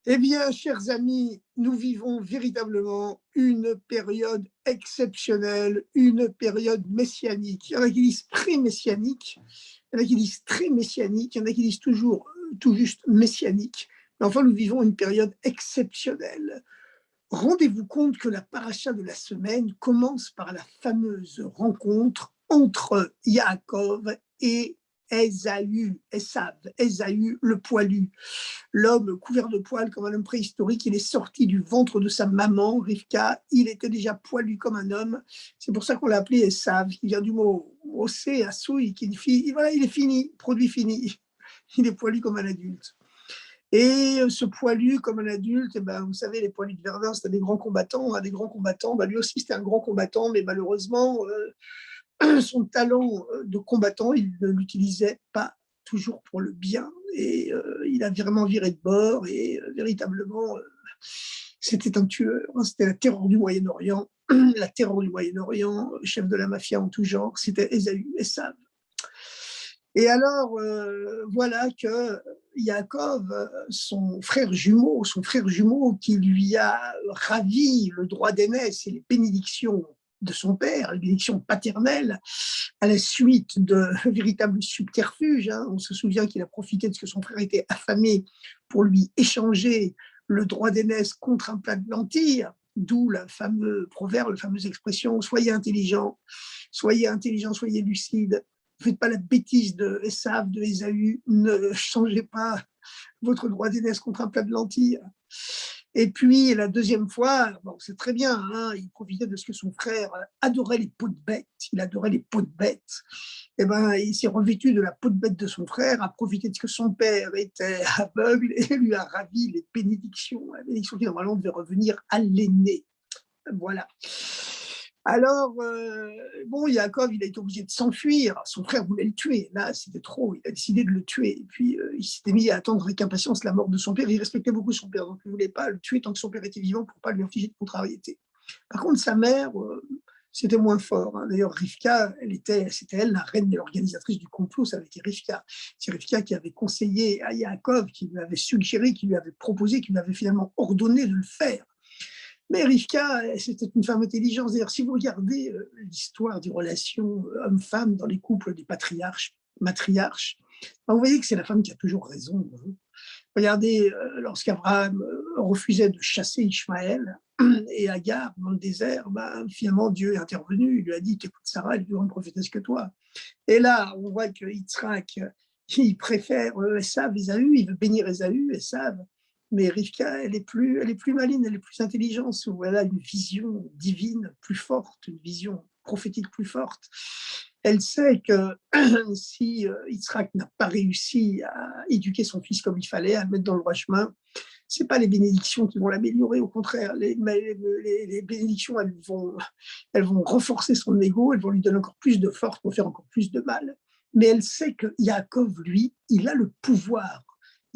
Eh bien, chers amis, nous vivons véritablement une période exceptionnelle, une période messianique. Il y en a qui disent pré-messianique, il y en a qui disent très messianique, il y en a qui disent toujours tout juste messianique. Mais enfin, nous vivons une période exceptionnelle. Rendez-vous compte que la paracha de la semaine commence par la fameuse rencontre entre Yaakov et Ésaü le poilu. L'homme couvert de poils comme un homme préhistorique, il est sorti du ventre de sa maman, Rivka. Il était déjà poilu comme un homme. C'est pour ça qu'on l'a appelé Esav, qui vient du mot ossé, assouille, qui signifie, voilà, il est fini, produit fini. Il est poilu comme un adulte. Et ce poilu comme un adulte, eh ben, vous savez, les poilus de Verdun, c'était des grands combattants. Hein, des grands combattants. Ben, lui aussi, c'était un grand combattant, mais malheureusement, son talent de combattant, il ne l'utilisait pas toujours pour le bien. Et il a vraiment viré de bord. Et véritablement, c'était un tueur. Hein, c'était la terreur du Moyen-Orient. La terreur du Moyen-Orient, chef de la mafia en tout genre, c'était Esaü, Esav. Et alors, voilà que Yaakov, son frère jumeau qui lui a ravi le droit d'aînesse et les bénédictions de son père, les bénédictions paternelles, à la suite de véritables subterfuges. Hein. On se souvient qu'il a profité de ce que son frère était affamé pour lui échanger le droit d'aînesse contre un plat de lentilles, d'où le fameux proverbe, la fameuse expression soyez intelligent, soyez lucide. Ne faites pas la bêtise de Esav, de Ésaü, ne changez pas votre droit d'aînesse contre un plat de lentilles. Et puis la deuxième fois, bon, c'est très bien, hein, il profitait de ce que son frère adorait les peaux de bête, il adorait les peaux de bête. Et ben, il s'est revêtu de la peau de bête de son frère, a profité de ce que son père était aveugle et lui a ravi les bénédictions, la bénédiction qui normalement devait revenir à l'aîné. Voilà. Alors, bon, Yaakov, il a été obligé de s'enfuir. Son frère voulait le tuer. Là, c'était trop. Il a décidé de le tuer. Et puis, il s'était mis à attendre avec impatience la mort de son père. Il respectait beaucoup son père, donc il ne voulait pas le tuer tant que son père était vivant pour ne pas lui infliger de contrariété. Par contre, sa mère, c'était moins fort. Hein. D'ailleurs, Rivka, c'était elle la reine et l'organisatrice du complot. Ça avait été Rivka. C'est Rivka qui avait conseillé à Yaakov, qui lui avait suggéré, qui lui avait proposé, qui lui avait finalement ordonné de le faire. Mais Rivka, c'était une femme intelligente. D'ailleurs, si vous regardez l'histoire des relations hommes-femmes dans les couples des patriarches, matriarches, ben, vous voyez que c'est la femme qui a toujours raison. Hein. Regardez, lorsqu'Abraham refusait de chasser Ishmaël et Agar dans le désert, ben, finalement Dieu est intervenu. Il lui a dit, écoute Sarah, elle est plus grande prophétesse que toi. Et là, on voit que Yitzhak, il préfère Esav, Ésaü, il veut bénir Ésaü, Esav. Mais Rivka, elle est plus maligne, elle est plus intelligente. Elle a une vision divine plus forte, une vision prophétique plus forte. Elle sait que si Yitzhak n'a pas réussi à éduquer son fils comme il fallait, à le mettre dans le droit chemin, c'est pas les bénédictions qui vont l'améliorer, au contraire, les bénédictions, elles vont renforcer son ego, elles vont lui donner encore plus de force pour faire encore plus de mal. Mais elle sait que Yaakov, lui, il a le pouvoir.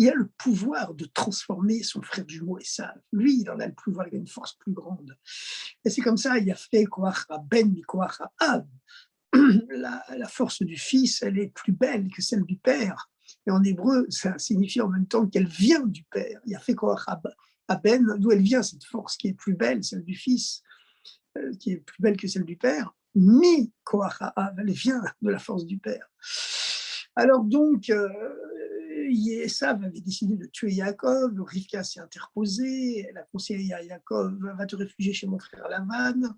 Il a le pouvoir de transformer son frère jumeau Esav. Lui, il en a le pouvoir, il a une force plus grande. Et c'est comme ça, il a fait Koach Ben Mikoach Ab. La force du fils, elle est plus belle que celle du père. Et en hébreu, ça signifie en même temps qu'elle vient du père. Il y a fait Ben, d'où elle vient cette force qui est plus belle, celle du fils, qui est plus belle que celle du père. Mi Koach, elle vient de la force du père. Alors donc, Esav avait décidé de tuer Yaakov, Rivka s'est interposée, elle a conseillé à Yaakov, va te réfugier chez mon frère Lavan.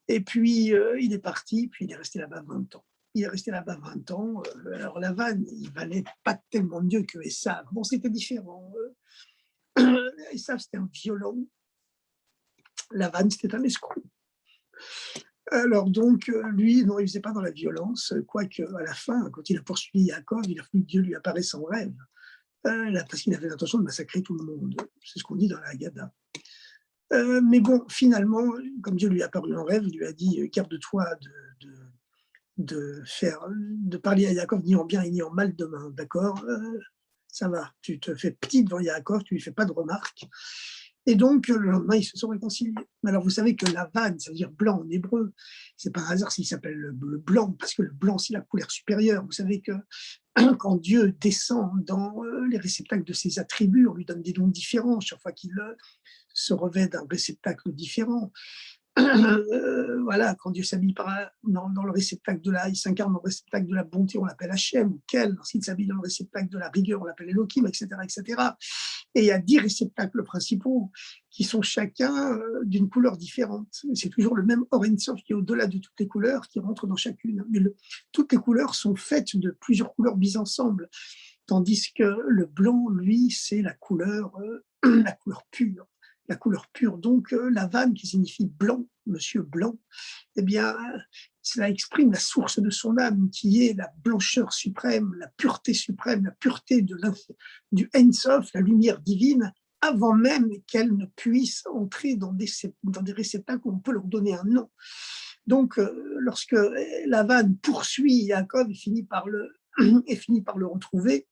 Et puis, il est parti, puis il est resté là-bas 20 ans. Il est resté là-bas 20 ans. Alors, Lavan, il valait pas tellement mieux que Esav. Bon, c'était différent. Esav, c'était un violent. Lavan, c'était un escroc. Alors, donc, lui, non, il ne faisait pas dans la violence, quoique, à la fin, quand il a poursuivi Yaakov, il a fallu que Dieu lui apparaisse en rêve, là, parce qu'il avait l'intention de massacrer tout le monde. C'est ce qu'on dit dans la Haggadah. Mais bon, finalement, comme Dieu lui a apparu en rêve, il lui a dit garde-toi de parler à Yaakov ni en bien ni en mal demain, d'accord. Ça va, tu te fais petit devant Yaakov, tu lui fais pas de remarques. Et donc, le lendemain, ils se sont réconciliés. Mais alors, vous savez que Lavan, ça veut dire blanc en hébreu. C'est pas un hasard s'il s'appelle le blanc, parce que le blanc, c'est la couleur supérieure. Vous savez que quand Dieu descend dans les réceptacles de ses attributs, on lui donne des noms différents chaque fois qu'il se revêt d'un réceptacle différent. Voilà, quand Dieu s'habille dans le réceptacle il s'incarne dans le réceptacle de la bonté, on l'appelle Hachem, ou Kel, lorsqu'il s'habille dans le réceptacle de la rigueur, on l'appelle Elohim, etc., etc. Et il y a 10 réceptacles principaux qui sont chacun d'une couleur différente. C'est toujours le même Or Ein Sof qui est au-delà de toutes les couleurs, qui rentre dans chacune. Mais toutes les couleurs sont faites de plusieurs couleurs mises ensemble, tandis que le blanc, lui, c'est la couleur, la couleur pure. La couleur pure, donc la vanne qui signifie blanc, monsieur blanc, eh bien, cela exprime la source de son âme, qui est la blancheur suprême, la pureté suprême, la pureté du Ein Sof, la lumière divine, avant même qu'elle ne puisse entrer dans des réceptacles où on peut leur donner un nom. Donc, lorsque Lavan poursuit Yaakov et finit par le retrouver,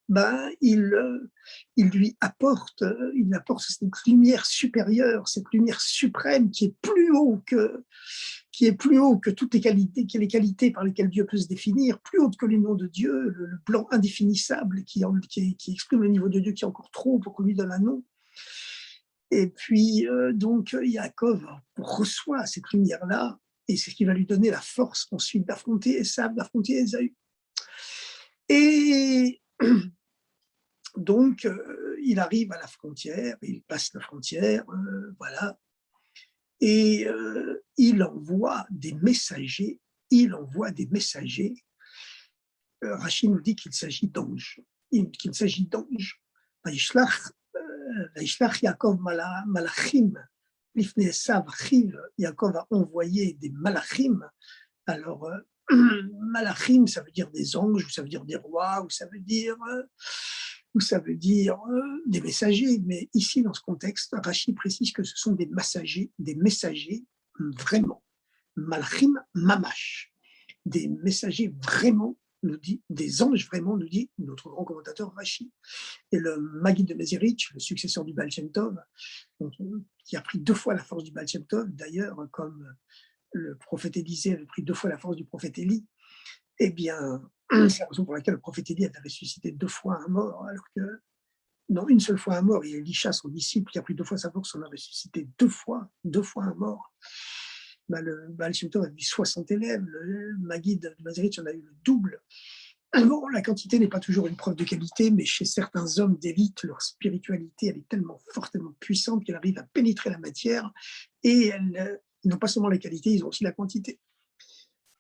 ben, il lui apporte, cette lumière supérieure, cette lumière suprême qui est plus haut que toutes les qualités par lesquelles Dieu peut se définir, plus haute que les noms de Dieu, le blanc indéfinissable qui exprime le niveau de Dieu qui est encore trop pour qu'on lui donne un nom. Et puis, donc, Yaakov reçoit cette lumière-là, et c'est ce qui va lui donner la force ensuite d'affronter Esav, d'affronter Ésaü. Et donc, il arrive à la frontière, il passe la frontière, voilà, et il envoie des messagers. Rachid nous dit qu'il s'agit d'anges. Vaishlach Yaakov malachim lifnei Esav achiv. Yaakov a envoyé des malachim. Alors, malachim, ça veut dire des anges, ou ça veut dire des rois, ou ça veut dire des messagers. Mais ici, dans ce contexte, Rachid précise que ce sont des messagers vraiment. Malachim mamash. Des messagers vraiment, nous dit, des anges vraiment, nous dit notre grand commentateur Rachid. Et le Maggid de Mezerich, le successeur du Baal Shem Tov, qui a pris 2 fois la force du Baal Shem Tov, d'ailleurs, comme le prophète Élisée avait pris 2 fois la force du prophète Élie, eh bien, c'est la raison pour laquelle le prophète Élie avait ressuscité 2 fois un mort, alors que, non, une seule fois un mort, et Elisha, son disciple, qui a pris 2 fois sa force, on a ressuscité 2 fois un mort. Ben, le Baal Shem Tov a eu 60 élèves, le Maggid de Mezerich en a eu le double. Bon, la quantité n'est pas toujours une preuve de qualité, mais chez certains hommes d'élite, leur spiritualité, elle est tellement forte, tellement puissante qu'elle arrive à pénétrer la matière, et ils n'ont pas seulement la qualité, ils ont aussi la quantité.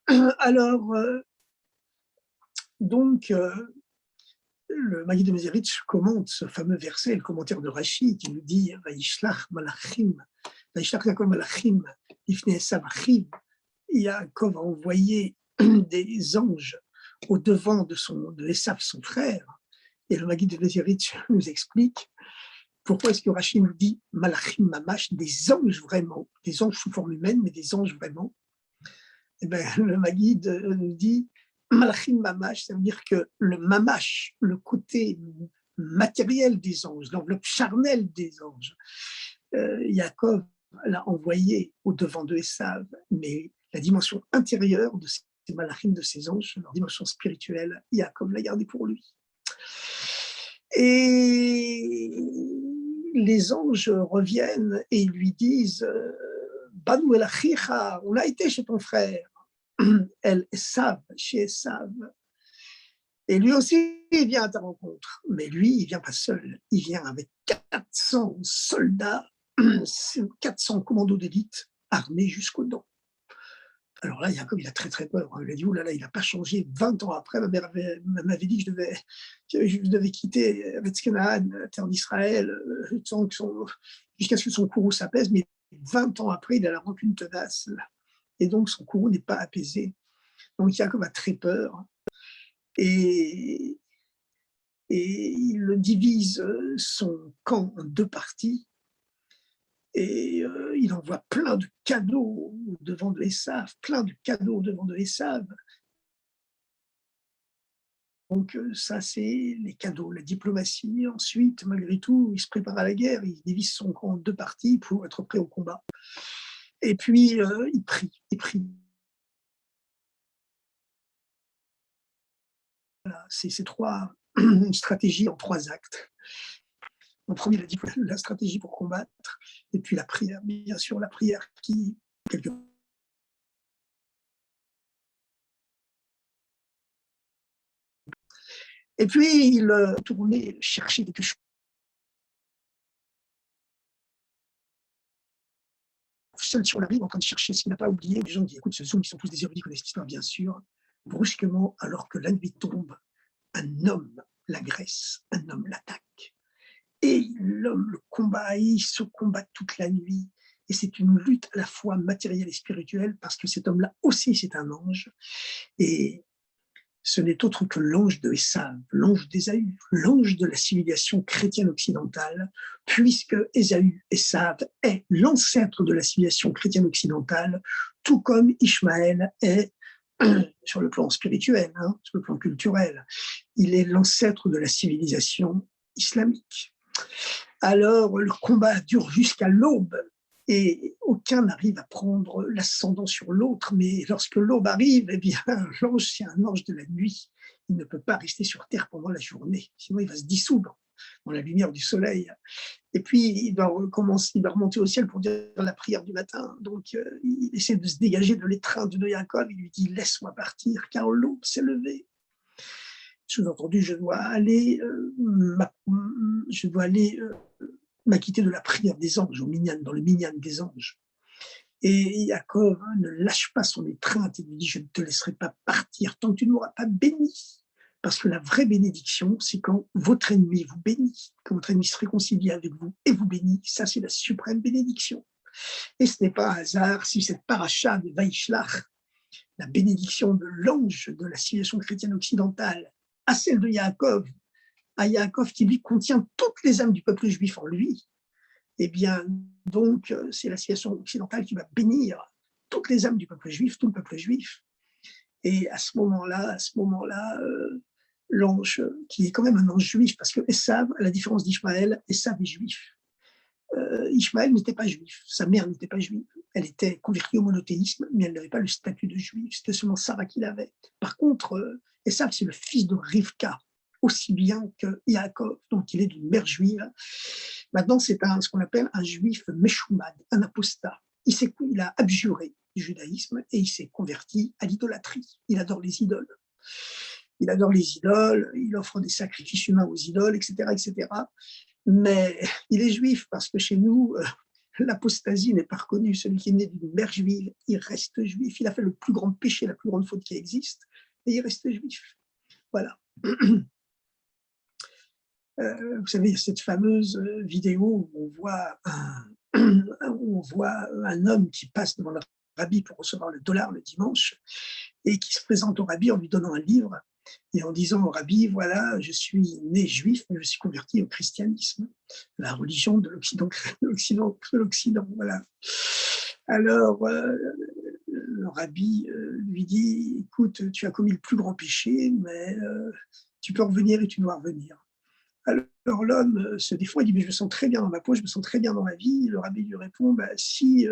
Alors, donc, le Maggid de Mezerich commente ce fameux verset, le commentaire de Rachid, qui nous dit « Vaishlach Yaakov malachim lifnei Esav achiv » Yaakov a envoyé des anges au devant de Esav, son frère. Et le Maggid de Mezerich nous explique pourquoi est-ce que Rachid nous dit « malachim mamash » des anges vraiment, des anges sous forme humaine, mais des anges vraiment. Et bien, le Maggid nous dit Malachim Mamash, ça veut dire que le Mamash, le côté matériel des anges, l'enveloppe charnelle des anges, Yaakov l'a envoyé au devant de Esav, mais la dimension intérieure de ces Malachim, de ces anges, leur dimension spirituelle, Yaakov l'a gardée pour lui. Et les anges reviennent et lui disent Banu el achicha, on a été chez ton frère. El Esav, chez Esav. Et lui aussi, il vient à ta rencontre. Mais lui, il vient pas seul. Il vient avec 400 soldats, 400 commandos d'élite armés jusqu'aux dents. Alors là, Jacob, il a très très peur. Il a dit, oh là là, il n'a pas changé. 20 ans après, ma mère m'avait dit que je devais quitter Eretz-Kenaan, la terre d'Israël, jusqu'à ce que son courroux s'apaise. Mais 20 ans après, il a la rancune tenace. Et donc, son courroux n'est pas apaisé. Donc, Jacob a très peur. Et il divise son camp en 2 parties. Et il envoie plein de cadeaux devant de Esav, Donc ça, c'est les cadeaux, la diplomatie. Ensuite, malgré tout, il se prépare à la guerre, il divise son camp en 2 parties pour être prêt au combat. Et puis, il prie. Voilà, c'est 3 une stratégie en 3 actes. En premier, la stratégie pour combattre, et puis la prière, bien sûr, la prière qui, quelque et puis il, tournait chercher quelque chose seul sur la rive en train de chercher ce qu'il n'a pas oublié. Les gens qui écoutent ce Zoom, ils sont tous des érudits, connaissent l'histoire, bien sûr. Brusquement, alors que la nuit tombe, un homme l'agresse, un homme l'attaque. Et l'homme le combat, et ils se combattent toute la nuit. Et c'est une lutte à la fois matérielle et spirituelle, parce que cet homme-là aussi, c'est un ange. Et ce n'est autre que l'ange de Esav, l'ange d'Ésaü, l'ange de la civilisation chrétienne occidentale, puisque Esav est l'ancêtre de la civilisation chrétienne occidentale, tout comme Ishmaël est sur le plan spirituel, sur le plan culturel. Il est l'ancêtre de la civilisation islamique. Alors, le combat dure jusqu'à l'aube et aucun n'arrive à prendre l'ascendant sur l'autre. Mais lorsque l'aube arrive, eh bien, l'ange, c'est un ange de la nuit. Il ne peut pas rester sur Terre pendant la journée, sinon il va se dissoudre dans la lumière du soleil. Et puis, il doit remonter au ciel pour dire la prière du matin. Donc, il essaie de se dégager de l'étreinte de Yaakov. Il lui dit, laisse-moi partir, car l'aube s'est levée. Sous-entendu, je dois aller m'acquitter de la prière des anges, dans le minyan des anges. Et Yaakov ne lâche pas son étreinte, il lui dit, je ne te laisserai pas partir tant que tu ne m'auras pas béni. Parce que la vraie bénédiction, c'est quand votre ennemi vous bénit, quand votre ennemi se réconcilie avec vous et vous bénit. Ça, c'est la suprême bénédiction. Et ce n'est pas un hasard si cette paracha de Vaishlach, la bénédiction de l'ange de la civilisation chrétienne occidentale, à celle de Yaakov, à Yaakov qui lui contient toutes les âmes du peuple juif en lui, eh bien, donc, c'est la civilisation occidentale qui va bénir toutes les âmes du peuple juif, tout le peuple juif. Et à ce moment-là, l'ange, qui est quand même un ange juif, parce que Esav, à la différence d'Ishmaël, Esav est juif. Ishmaël n'était pas juif, sa mère n'était pas juive. Elle était convertie au monothéisme, mais elle n'avait pas le statut de juif. C'était seulement Sarah qui l'avait. Par contre, Esav, c'est le fils de Rivka, aussi bien que Yaakov, donc il est d'une mère juive. Maintenant, c'est ce qu'on appelle un juif méchoumad, un apostat. Il a abjuré du judaïsme et il s'est converti à l'idolâtrie. Il adore les idoles. Il offre des sacrifices humains aux idoles, etc., etc. Mais il est juif parce que chez nous, l'apostasie n'est pas reconnue. Celui qui est né d'une mère juive, il reste juif. Il a fait le plus grand péché, la plus grande faute qui existe, et il reste juif. Voilà. Vous savez, il y a cette fameuse vidéo où on voit un homme qui passe devant le rabbi pour recevoir le dollar le dimanche et qui se présente au rabbi en lui donnant un livre et en disant au rabbi, voilà, je suis né juif, mais je suis converti au christianisme, la religion de l'Occident, voilà. Alors, le rabbi lui dit, écoute, tu as commis le plus grand péché, mais tu peux revenir et tu dois revenir. Alors l'homme se défend, il dit, mais je me sens très bien dans ma peau, je me sens très bien dans ma vie. Le rabbi lui répond, si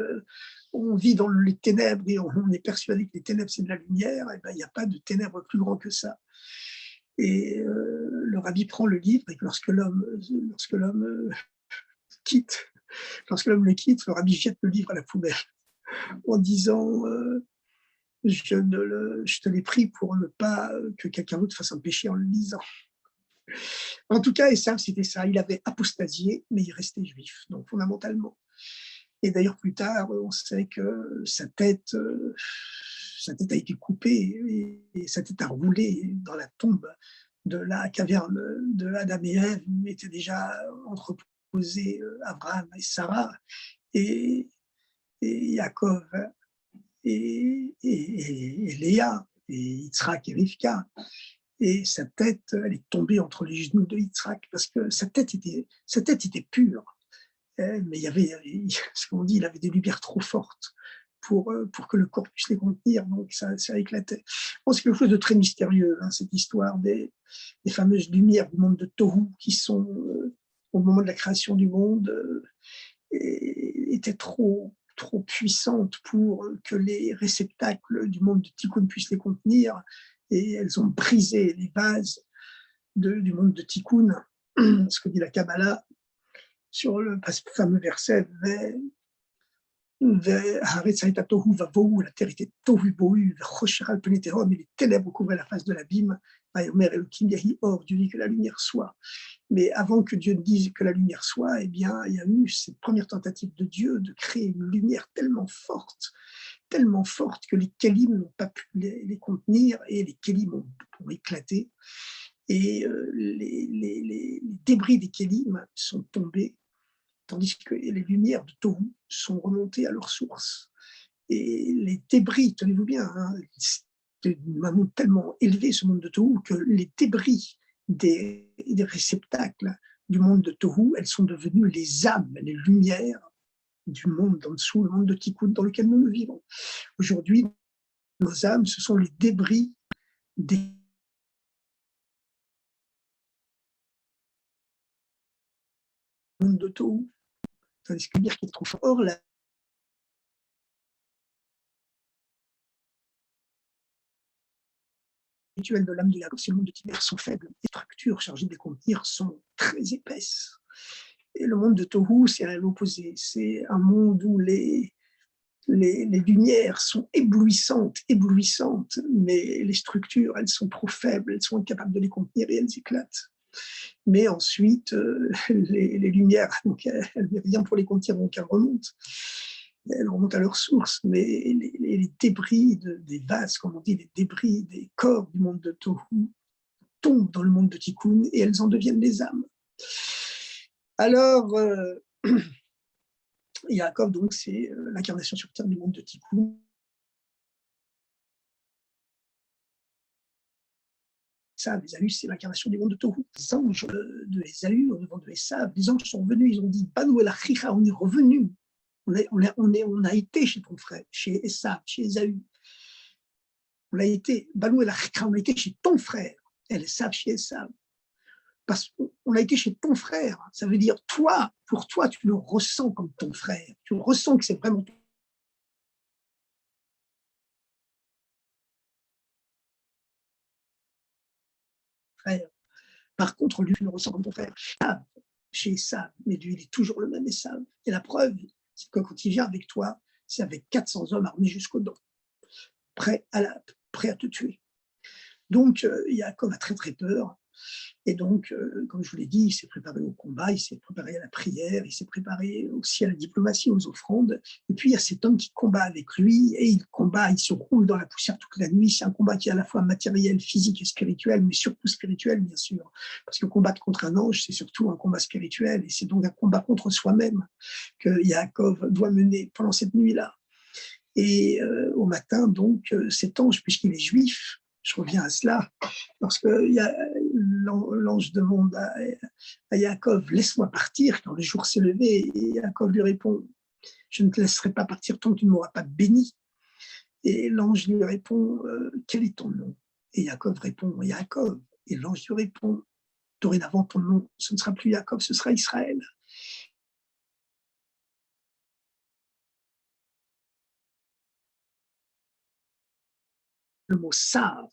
on vit dans les ténèbres et on est persuadé que les ténèbres c'est de la lumière, et il n'y a pas de ténèbres plus grand que ça. Et le rabbi prend le livre et lorsque l'homme quitte, le quitte, le rabbi jette le livre à la poubelle en disant je te l'ai pris pour ne pas que quelqu'un d'autre fasse un péché en le lisant. En tout cas, Esav, c'était ça. Il avait apostasié, mais il restait juif, donc fondamentalement. Et d'ailleurs, plus tard, on sait que sa tête a été coupée et sa tête a roulé dans la tombe de la caverne de Adam et Ève, où étaient déjà entreposés Abraham et Sarah, et Yaakov et Léa, et Yitzhak et Rivka. Et sa tête, elle est tombée entre les genoux de Yitzhak parce que sa tête était pure. Mais il y avait, ce qu'on dit, il avait des lumières trop fortes. pour que le corps puisse les contenir. Donc ça éclatait. Bon, c'est quelque chose de très mystérieux, hein, cette histoire des fameuses lumières du monde de Tohu qui sont, au moment de la création du monde, étaient trop puissantes pour que les réceptacles du monde de Tikkun puissent les contenir. Et elles ont brisé les vases du monde de Tikkun, ce que dit la Kabbalah sur le fameux verset la terre était tohu bohu, et les ténèbres couvraient la face de l'abîme. Et Dieu dit que la lumière soit. Mais avant que Dieu ne dise que la lumière soit, eh bien, il y a eu cette première tentative de Dieu de créer une lumière tellement forte que les kélim n'ont pas pu les contenir et les kélim ont éclaté. Et les débris des kélim sont tombés, tandis que les lumières de Tohu sont remontées à leur source. Et les débris, tenez-vous bien, hein, c'est un monde tellement élevé, ce monde de Tohu, que les débris des réceptacles du monde de Tohu, elles sont devenues les âmes, les lumières du monde d'en dessous, le monde de Tikkun dans lequel nous vivons. Aujourd'hui, nos âmes, ce sont les débris des mondes de Tohu. Tandis que dire qu'il est trop fort. Or, la rituel de l'âme de Yaakov, c'est le monde de Tibère, sont faibles. Les structures chargées de les contenir sont très épaisses. Et le monde de Tohu, c'est à l'opposé. C'est un monde où les lumières sont éblouissantes, mais les structures, elles sont trop faibles, elles sont incapables de les contenir et elles éclatent. Mais ensuite, les lumières, donc elles n'ont rien pour les contenir, donc elles remontent à leur source. Mais les débris des vases, comme on dit, les débris des corps du monde de Tohu tombent dans le monde de Tikkun et elles en deviennent les âmes. Alors, Yaakov, donc, c'est l'incarnation sur terre du monde de Tikkun. Ça, Ésaü, c'est l'incarnation du monde de Tohu. Les anges de Ésaü, au devant de Esav, les anges sont venus, ils ont dit, Banou el Achicha, on est revenu. On a été chez ton frère, chez Esav, chez Ésaü. On a été, Banou el Achicha, on a été chez ton frère, El Esav, chez Esav. Parce qu'on a été chez ton frère. Ça veut dire, toi, pour toi, tu le ressens comme ton frère. Tu ressens que c'est vraiment ton frère. Par contre, lui, tu le ressens comme ton frère. Chez Esav, mais lui, il est toujours le même Esav. Et la preuve, c'est que quand il vient avec toi, c'est avec 400 hommes armés jusqu'aux dents, prêts à te tuer. Donc, Yaakov a très, très peur. Et donc, comme je vous l'ai dit, il s'est préparé au combat, il s'est préparé à la prière, il s'est préparé aussi à la diplomatie, aux offrandes. Et puis, il y a cet homme qui combat avec lui, et il combat, il se roule dans la poussière toute la nuit. C'est un combat qui est à la fois matériel, physique et spirituel, mais surtout spirituel, bien sûr. Parce que combattre contre un ange, c'est surtout un combat spirituel, et c'est donc un combat contre soi-même que Yaakov doit mener pendant cette nuit-là. Et au matin, donc, cet ange, puisqu'il est juif, je reviens à cela, parce que l'ange demande à Yaakov, laisse-moi partir quand le jour s'est levé, et Yaakov lui répond, je ne te laisserai pas partir tant que tu ne m'auras pas béni. Et l'ange lui répond, quel est ton nom? Et Yaakov répond, Yaakov. Et l'ange lui répond, dorénavant ton nom, ce ne sera plus Yaakov, ce sera Israël. Le mot sar,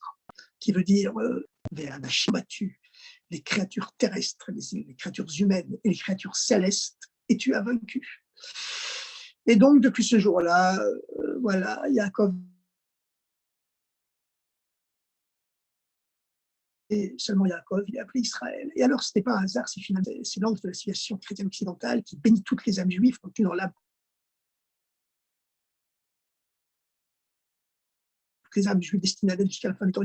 qui veut dire les créatures terrestres, les créatures humaines et les créatures célestes, et tu as vaincu. Et donc, depuis ce jour-là, voilà, Yaakov, et seulement Yaakov, il est appelé Israël. Et alors, ce n'est pas un hasard si finalement, c'est l'ange de la civilisation chrétienne occidentale qui bénit toutes les âmes juives contenues dans l'âme. Les âmes juives destinées à jusqu'à la fin des temps,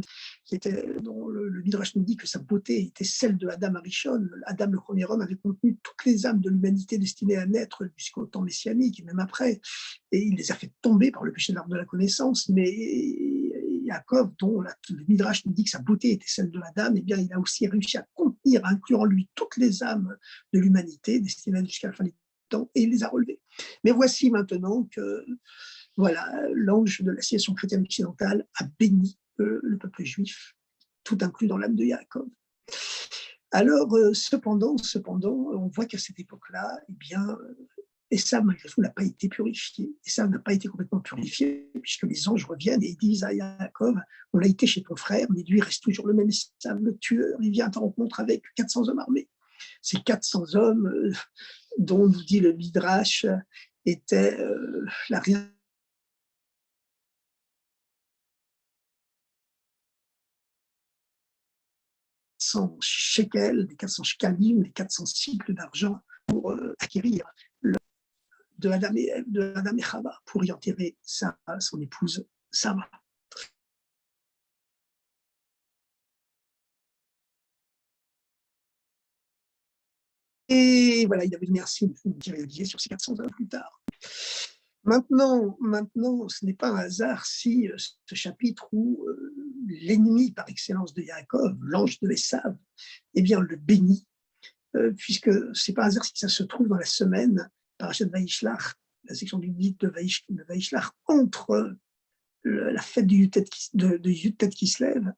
dont le Midrash nous dit que sa beauté était celle de Adam Arishon. Adam, le premier homme, avait contenu toutes les âmes de l'humanité destinées à naître jusqu'au temps messianique et même après. Et il les a fait tomber par le péché de l'arbre de la connaissance. Mais Yaakov, dont le Midrash nous dit que sa beauté était celle de Adam, eh bien, il a aussi réussi à contenir, à inclure en lui toutes les âmes de l'humanité destinées jusqu'à la fin des temps, et il les a relevées. Mais voici maintenant que voilà, l'ange de la civilisation chrétienne occidentale a béni le peuple juif, tout inclus dans l'âme de Yaakov. Alors, cependant, on voit qu'à cette époque-là, eh bien, Esav, malgré tout, n'a pas été purifié. Esav n'a pas été complètement purifié, puisque les anges reviennent et ils disent à Yaakov, on a été chez ton frère, mais lui reste toujours le même Esav, le tueur. Il vient à ta rencontre avec 400 hommes armés. Ces 400 hommes, dont nous dit le Midrash, étaient la réaction 400 shekels, les 400 shekalim, les 400 cycles d'argent pour acquérir de Adam et Chava, pour y enterrer son épouse Sarah. Et voilà, il avait donné un signe qui réalisé sur ces 400 ans plus tard. Maintenant, ce n'est pas un hasard si ce chapitre où l'ennemi par excellence de Yaakov, l'ange de Esav, eh bien, le bénit, puisque ce n'est pas un hasard si ça se trouve dans la semaine, Parashat Vaishlach, la section du livre de Vaishlach, entre la fête de Yutet Kislev,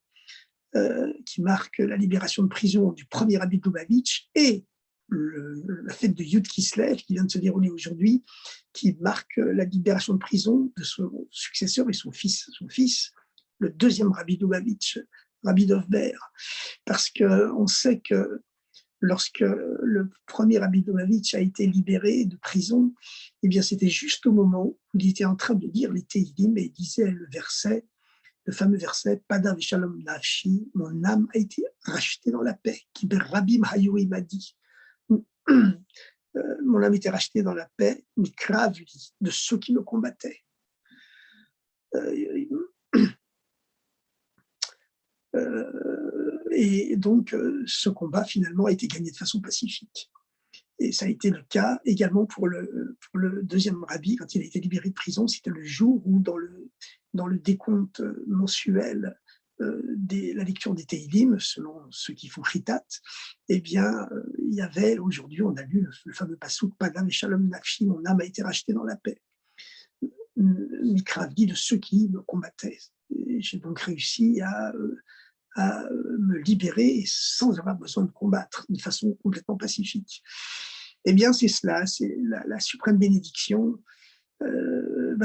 qui marque la libération de prison du premier rabbi de Lubavitch, et la fête de Yud Kislev, qui vient de se dérouler aujourd'hui, qui marque la libération de prison de son successeur et son fils, le deuxième rabbi de Lubavitch, Rabbi Dovber. Parce qu'on sait que lorsque le premier rabbi de Lubavitch a été libéré de prison, eh bien c'était juste au moment où il était en train de lire les Tehillim et il disait le fameux verset « Pada v'shalom nafshi » mon âme a été rachetée dans la paix. « Ki berabim hayu imadi » mon âme était rachetée dans la paix, mikrav de ceux qui me combattaient. Et donc, ce combat, finalement, a été gagné de façon pacifique. Et ça a été le cas également pour le deuxième rabbi, quand il a été libéré de prison. C'était le jour où, dans le décompte mensuel de la lecture des Tehillim, selon ceux qui font Chitat, eh bien, il y avait, aujourd'hui, on a lu le fameux passouk, Padam et Shalom Nafshi, mon âme a été rachetée dans la paix. Mikravdi de ceux qui me combattaient. Et j'ai donc réussi à me libérer sans avoir besoin de combattre, de façon complètement pacifique. Eh bien, c'est cela, c'est la suprême bénédiction.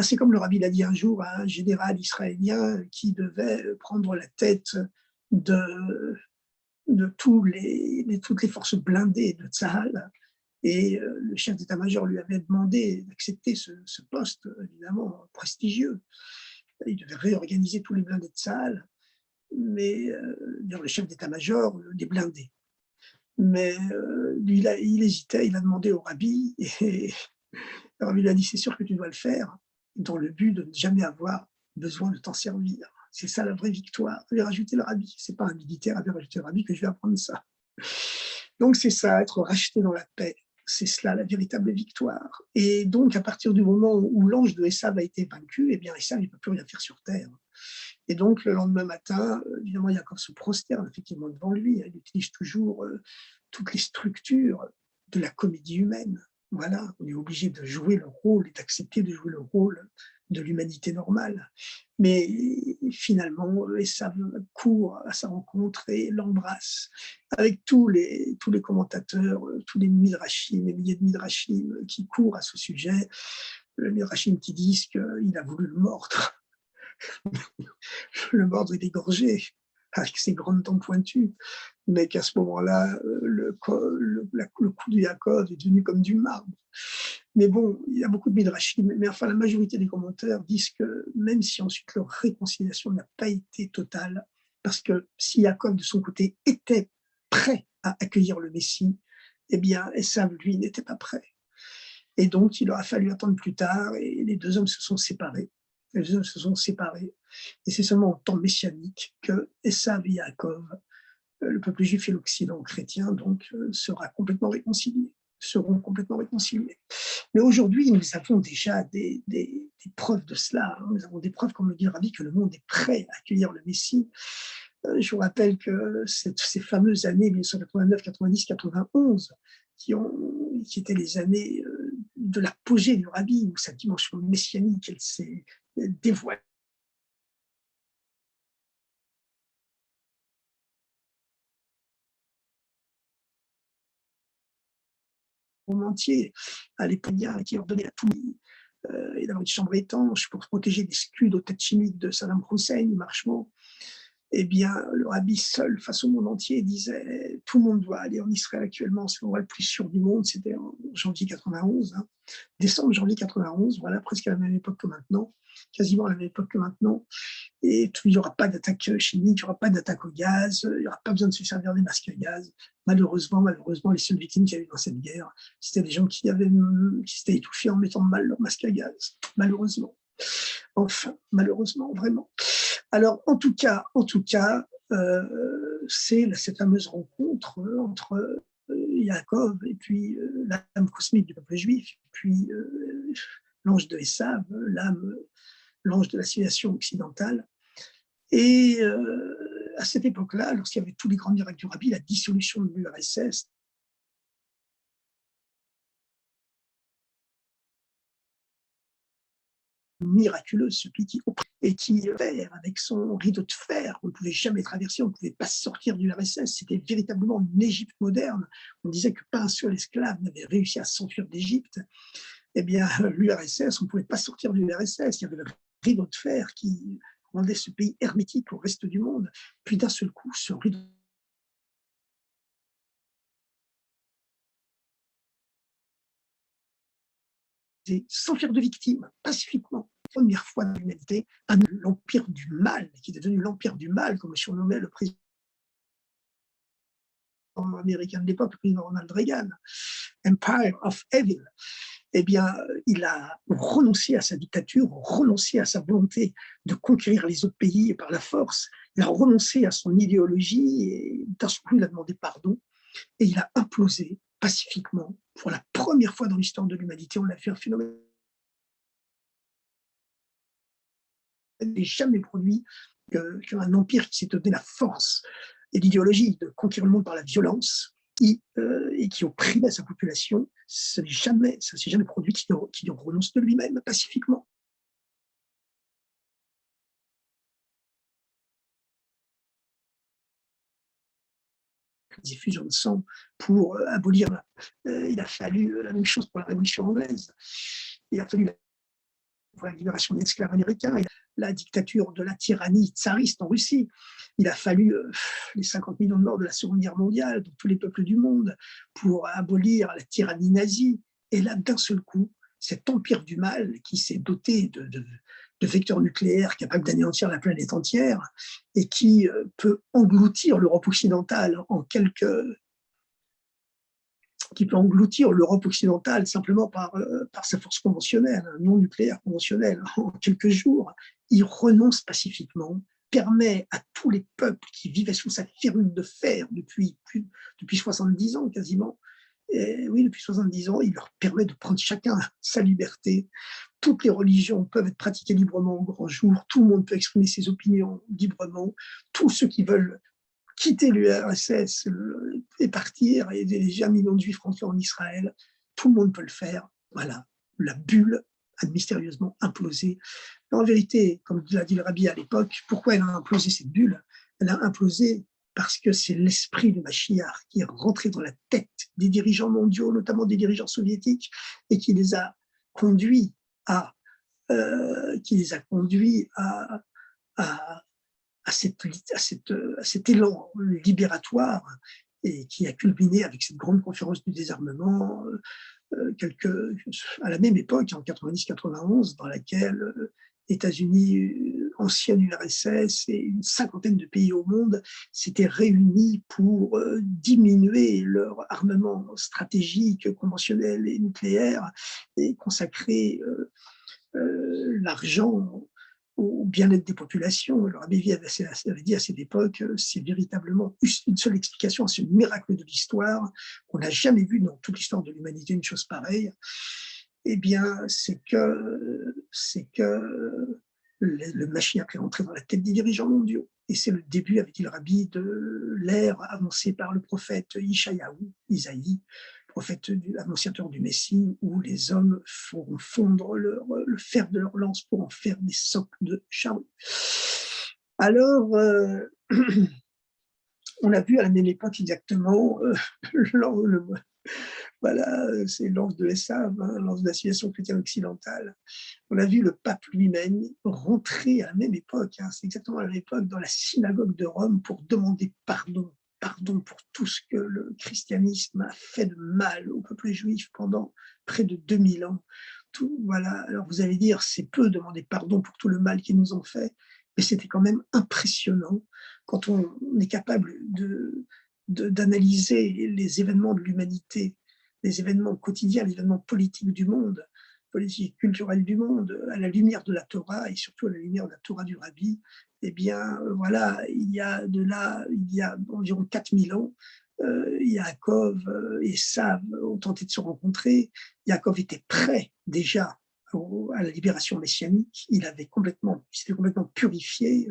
C'est comme le rabbi l'a dit un jour à un général israélien qui devait prendre la tête de toutes les forces blindées de Tzahal. Et le chef d'état-major lui avait demandé d'accepter ce poste, évidemment, prestigieux. Il devait réorganiser tous les blindés de Tzahal, mais le chef d'état-major des blindés. Mais lui, il hésitait, il a demandé au rabbi, et le rabbi lui a dit, c'est sûr que tu dois le faire, dans le but de ne jamais avoir besoin de t'en servir. C'est ça la vraie victoire. Avait rajouté le rabbi. C'est pas un militaire avait rajouté le rabbi que je vais apprendre ça. Donc c'est ça, être racheté dans la paix. C'est cela la véritable victoire. Et donc à partir du moment où l'ange de Esav a été vaincu, eh bien Esav ne peut plus rien faire sur terre. Et donc le lendemain matin, évidemment, Yaakov se prosterne effectivement devant lui. Il utilise toujours toutes les structures de la comédie humaine. Voilà, on est obligé de jouer le rôle et d'accepter de jouer le rôle de l'humanité normale. Mais finalement, Esav court à sa rencontre et l'embrasse, avec tous les commentateurs, tous les midrashim, les milliers de midrashim qui courent à ce sujet, les midrashim qui disent qu'il a voulu le mordre et l'égorger avec ses grandes dents pointues, mais qu'à ce moment-là, le cou de Yaakov est devenu comme du marbre. Mais bon, il y a beaucoup de midrashim, mais enfin la majorité des commentaires disent que même si ensuite leur réconciliation n'a pas été totale, parce que si Yaakov de son côté était prêt à accueillir le Messie, eh bien Esav lui n'était pas prêt. Et donc il aura fallu attendre plus tard et les deux hommes se sont séparés. Les hommes se sont séparés. Et c'est seulement en temps messianique que Esav et Yaakov, le peuple juif et l'Occident chrétien, donc, seront complètement réconciliés. Mais aujourd'hui, nous avons déjà des preuves de cela. Nous avons des preuves, comme le dit le rabbi, que le monde est prêt à accueillir le Messie. Je vous rappelle que ces fameuses années 1989, 90, 91, qui étaient les années de l'apogée du rabbi, où sa dimension messianique, elle s'est dévoilée au monde entier, à l'époque qui ordonnait à tout et d'avoir une chambre étanche pour se protéger des scuds aux têtes chimiques de Saddam Hussein, marchement. Eh bien, le rabbi seul, face au monde entier, disait tout le monde doit aller en Israël actuellement, c'est l'endroit le plus sûr du monde. C'était en janvier 91, hein. Décembre, janvier 91, voilà, presque à la même époque que maintenant, quasiment à la même époque que maintenant. Et il n'y aura pas d'attaque chimique, il n'y aura pas d'attaque au gaz, il n'y aura pas besoin de se servir des masques à gaz. Malheureusement, les seules victimes qu'il y a eu dans cette guerre, c'était des gens qui s'étaient étouffés en mettant mal leur masque à gaz. Malheureusement. Enfin, malheureusement, vraiment. Alors, en tout cas, c'est cette fameuse rencontre entre Yaakov et puis l'âme cosmique du peuple juif, puis l'ange de Esav, l'ange de la civilisation occidentale. Et à cette époque-là, lorsqu'il y avait tous les grands miracles du rabbi, la dissolution de l'URSS, miraculeuse, celui qui et qui avec son rideau de fer, on ne pouvait jamais traverser, on ne pouvait pas sortir du RSS. C'était véritablement une Égypte moderne. On disait que pas un seul esclave n'avait réussi à s'enfuir d'Égypte. Eh bien, l'URSS, on ne pouvait pas sortir du RSS. Il y avait le rideau de fer qui rendait ce pays hermétique au reste du monde. Puis d'un seul coup, ce rideau sans faire de victimes, pacifiquement. Première fois dans l'humanité, l'empire du mal, qui est devenu l'empire du mal, comme le surnommait le président américain de l'époque, le président Ronald Reagan, Empire of Evil. Eh bien, il a renoncé à sa dictature, renoncé à sa volonté de conquérir les autres pays par la force. Il a renoncé à son idéologie et d'un seul coup, il a demandé pardon et il a implosé pacifiquement. Pour la première fois dans l'histoire de l'humanité, on a fait un phénomène n'est jamais produit qu'un empire qui s'est donné la force et l'idéologie de conquérir le monde par la violence et qui opprimait sa population, ça ne s'est jamais produit qui renonce de lui-même pacifiquement. Diffusion de sang pour abolir. Il a fallu la même chose pour la Révolution anglaise. Il a fallu pour la libération des esclaves américains, et la dictature de la tyrannie tsariste en Russie. Il a fallu les 50 millions de morts de la Seconde Guerre mondiale dans tous les peuples du monde pour abolir la tyrannie nazie. Et là, d'un seul coup, cet empire du mal qui s'est doté de vecteurs nucléaires capables d'anéantir la planète entière et qui peut engloutir l'Europe occidentale en quelques qui peut engloutir l'Europe occidentale simplement par sa force conventionnelle, non nucléaire conventionnelle, en quelques jours, il renonce pacifiquement, permet à tous les peuples qui vivaient sous sa férule de fer depuis 70 ans quasiment, et oui, depuis 70 ans, il leur permet de prendre chacun sa liberté. Toutes les religions peuvent être pratiquées librement au grand jour, tout le monde peut exprimer ses opinions librement, tous ceux qui veulent quitter l'URSS et partir et déjà un million de juifs rentrés en Israël. Tout le monde peut le faire. Voilà, la bulle a mystérieusement implosé. Mais en vérité, comme l'a dit le rabbi à l'époque, pourquoi elle a implosé cette bulle? Elle a implosé parce que c'est l'esprit de Mashiach qui est rentré dans la tête des dirigeants mondiaux, notamment des dirigeants soviétiques, et qui les a conduits à, à, à cet élan libératoire et qui a culminé avec cette grande conférence du désarmement à la même époque, en 90-91, dans laquelle États-Unis, ancienne URSS et une cinquantaine de pays au monde s'étaient réunis pour diminuer leur armement stratégique, conventionnel et nucléaire et consacrer l'argent au bien-être des populations. Alors, Amélie avait dit à cette époque, c'est véritablement une seule explication à ce miracle de l'histoire, qu'on n'a jamais vu dans toute l'histoire de l'humanité une chose pareille. Eh bien, c'est que le Mashiach est entré dans la tête des dirigeants mondiaux. Et c'est le début, avait dit le rabbi, de l'ère annoncée par le prophète Isaïe, prophète, annonciateur du Messie, où les hommes feront fondre le fer de leur lance pour en faire des socles de charbon. Alors, on a vu à la même époque exactement voilà, c'est l'ange de Esav, hein, l'ange de la civilisation chrétienne occidentale. On a vu le pape lui-même rentrer à la même époque, hein, c'est exactement à la même époque, dans la synagogue de Rome pour demander pardon, pardon pour tout ce que le christianisme a fait de mal au peuple juif pendant près de 2000 ans. Tout, voilà. Alors vous allez dire, c'est peu demander pardon pour tout le mal qu'ils nous ont fait, mais c'était quand même impressionnant quand on est capable d'analyser les événements de l'humanité, les événements quotidiens, les événements politiques du monde, politique culturelle du monde, à la lumière de la Torah et surtout à la lumière de la Torah du Rabbi, eh bien, voilà, il y a environ 4000 ans, Yaakov et Esav ont tenté de se rencontrer. Yaakov était prêt déjà à la libération messianique. Il s'était complètement purifié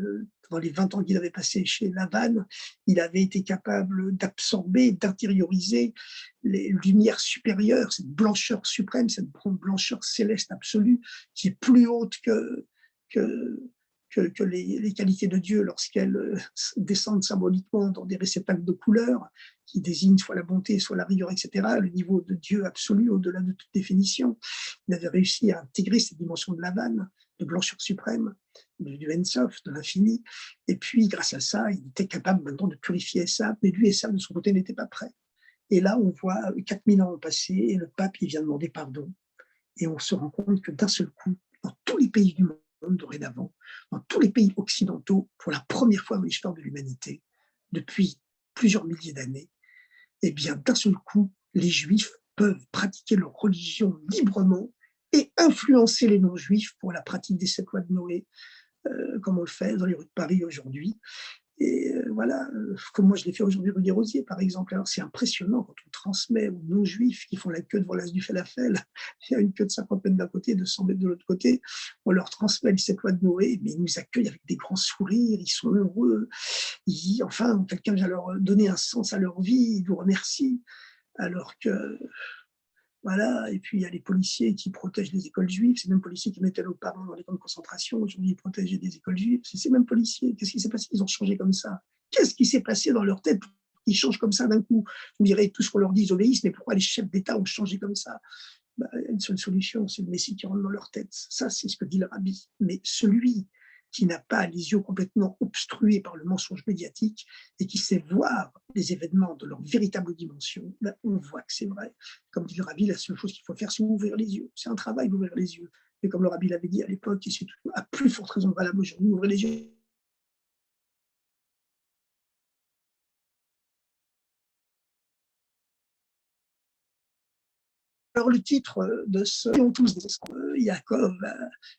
dans les 20 ans qu'il avait passé chez Lavan. Il avait été capable d'absorber, d'intérioriser les lumières supérieures, cette blancheur suprême, cette blancheur céleste absolue qui est plus haute que, que les qualités de Dieu lorsqu'elles descendent symboliquement dans des réceptacles de couleurs qui désignent soit la bonté, soit la rigueur, etc. Le niveau de Dieu absolu, au-delà de toute définition. Il avait réussi à intégrer cette dimension de Lavan, de blancheur suprême, du Ensof, de l'infini. Et puis, grâce à ça, il était capable maintenant de purifier Esav, mais lui, Esav, de son côté, n'était pas prêt. Et là, on voit 4000 ans ont passé et le pape, il vient demander pardon. Et on se rend compte que d'un seul coup, dans tous les pays du monde dorénavant, dans tous les pays occidentaux, pour la première fois dans l'histoire de l'humanité, depuis plusieurs milliers d'années, eh bien, d'un seul coup, les Juifs peuvent pratiquer leur religion librement et influencer les non-juifs pour la pratique des 7 lois de Noé, comme on le fait dans les rues de Paris aujourd'hui. Et voilà, comme moi je l'ai fait aujourd'hui rue des Rosiers, par exemple. Alors c'est impressionnant quand on transmet aux non-juifs qui font la queue devant l'As du Falafel, il y a une queue de 50 mètres d'un côté, de 100 mètres de l'autre côté, on leur transmet les 7 lois de Noé, mais ils nous accueillent avec des grands sourires, ils sont heureux, enfin, quelqu'un vient leur donner un sens à leur vie, ils nous remercient, alors que voilà, et puis il y a les policiers qui protègent les écoles juives, ces mêmes policiers qui mettaient nos parents dans les camps de concentration, aujourd'hui ils protègent des écoles juives, c'est ces mêmes policiers, qu'est-ce qui s'est passé? Ils ont changé comme ça. Qu'est-ce qui s'est passé dans leur tête pour qu'ils changent comme ça d'un coup? Vous direz, tout ce qu'on leur dit, ils obéissent, mais pourquoi les chefs d'État ont changé comme ça? Bah, il y a une seule solution, c'est le Messie qui rentre dans leur tête. Ça, c'est ce que dit le Rabbi. Mais celui qui n'a pas les yeux complètement obstrués par le mensonge médiatique et qui sait voir les événements de leur véritable dimension, ben, on voit que c'est vrai. Comme dit le Rabbi, la seule chose qu'il faut faire, c'est ouvrir les yeux. C'est un travail d'ouvrir les yeux. Mais comme le Rabbi l'avait dit à l'époque, et c'est à plus forte raison valable aujourd'hui, ouvrir les yeux. Alors le titre de ce « Ils ont tous des escrocs », Yaakov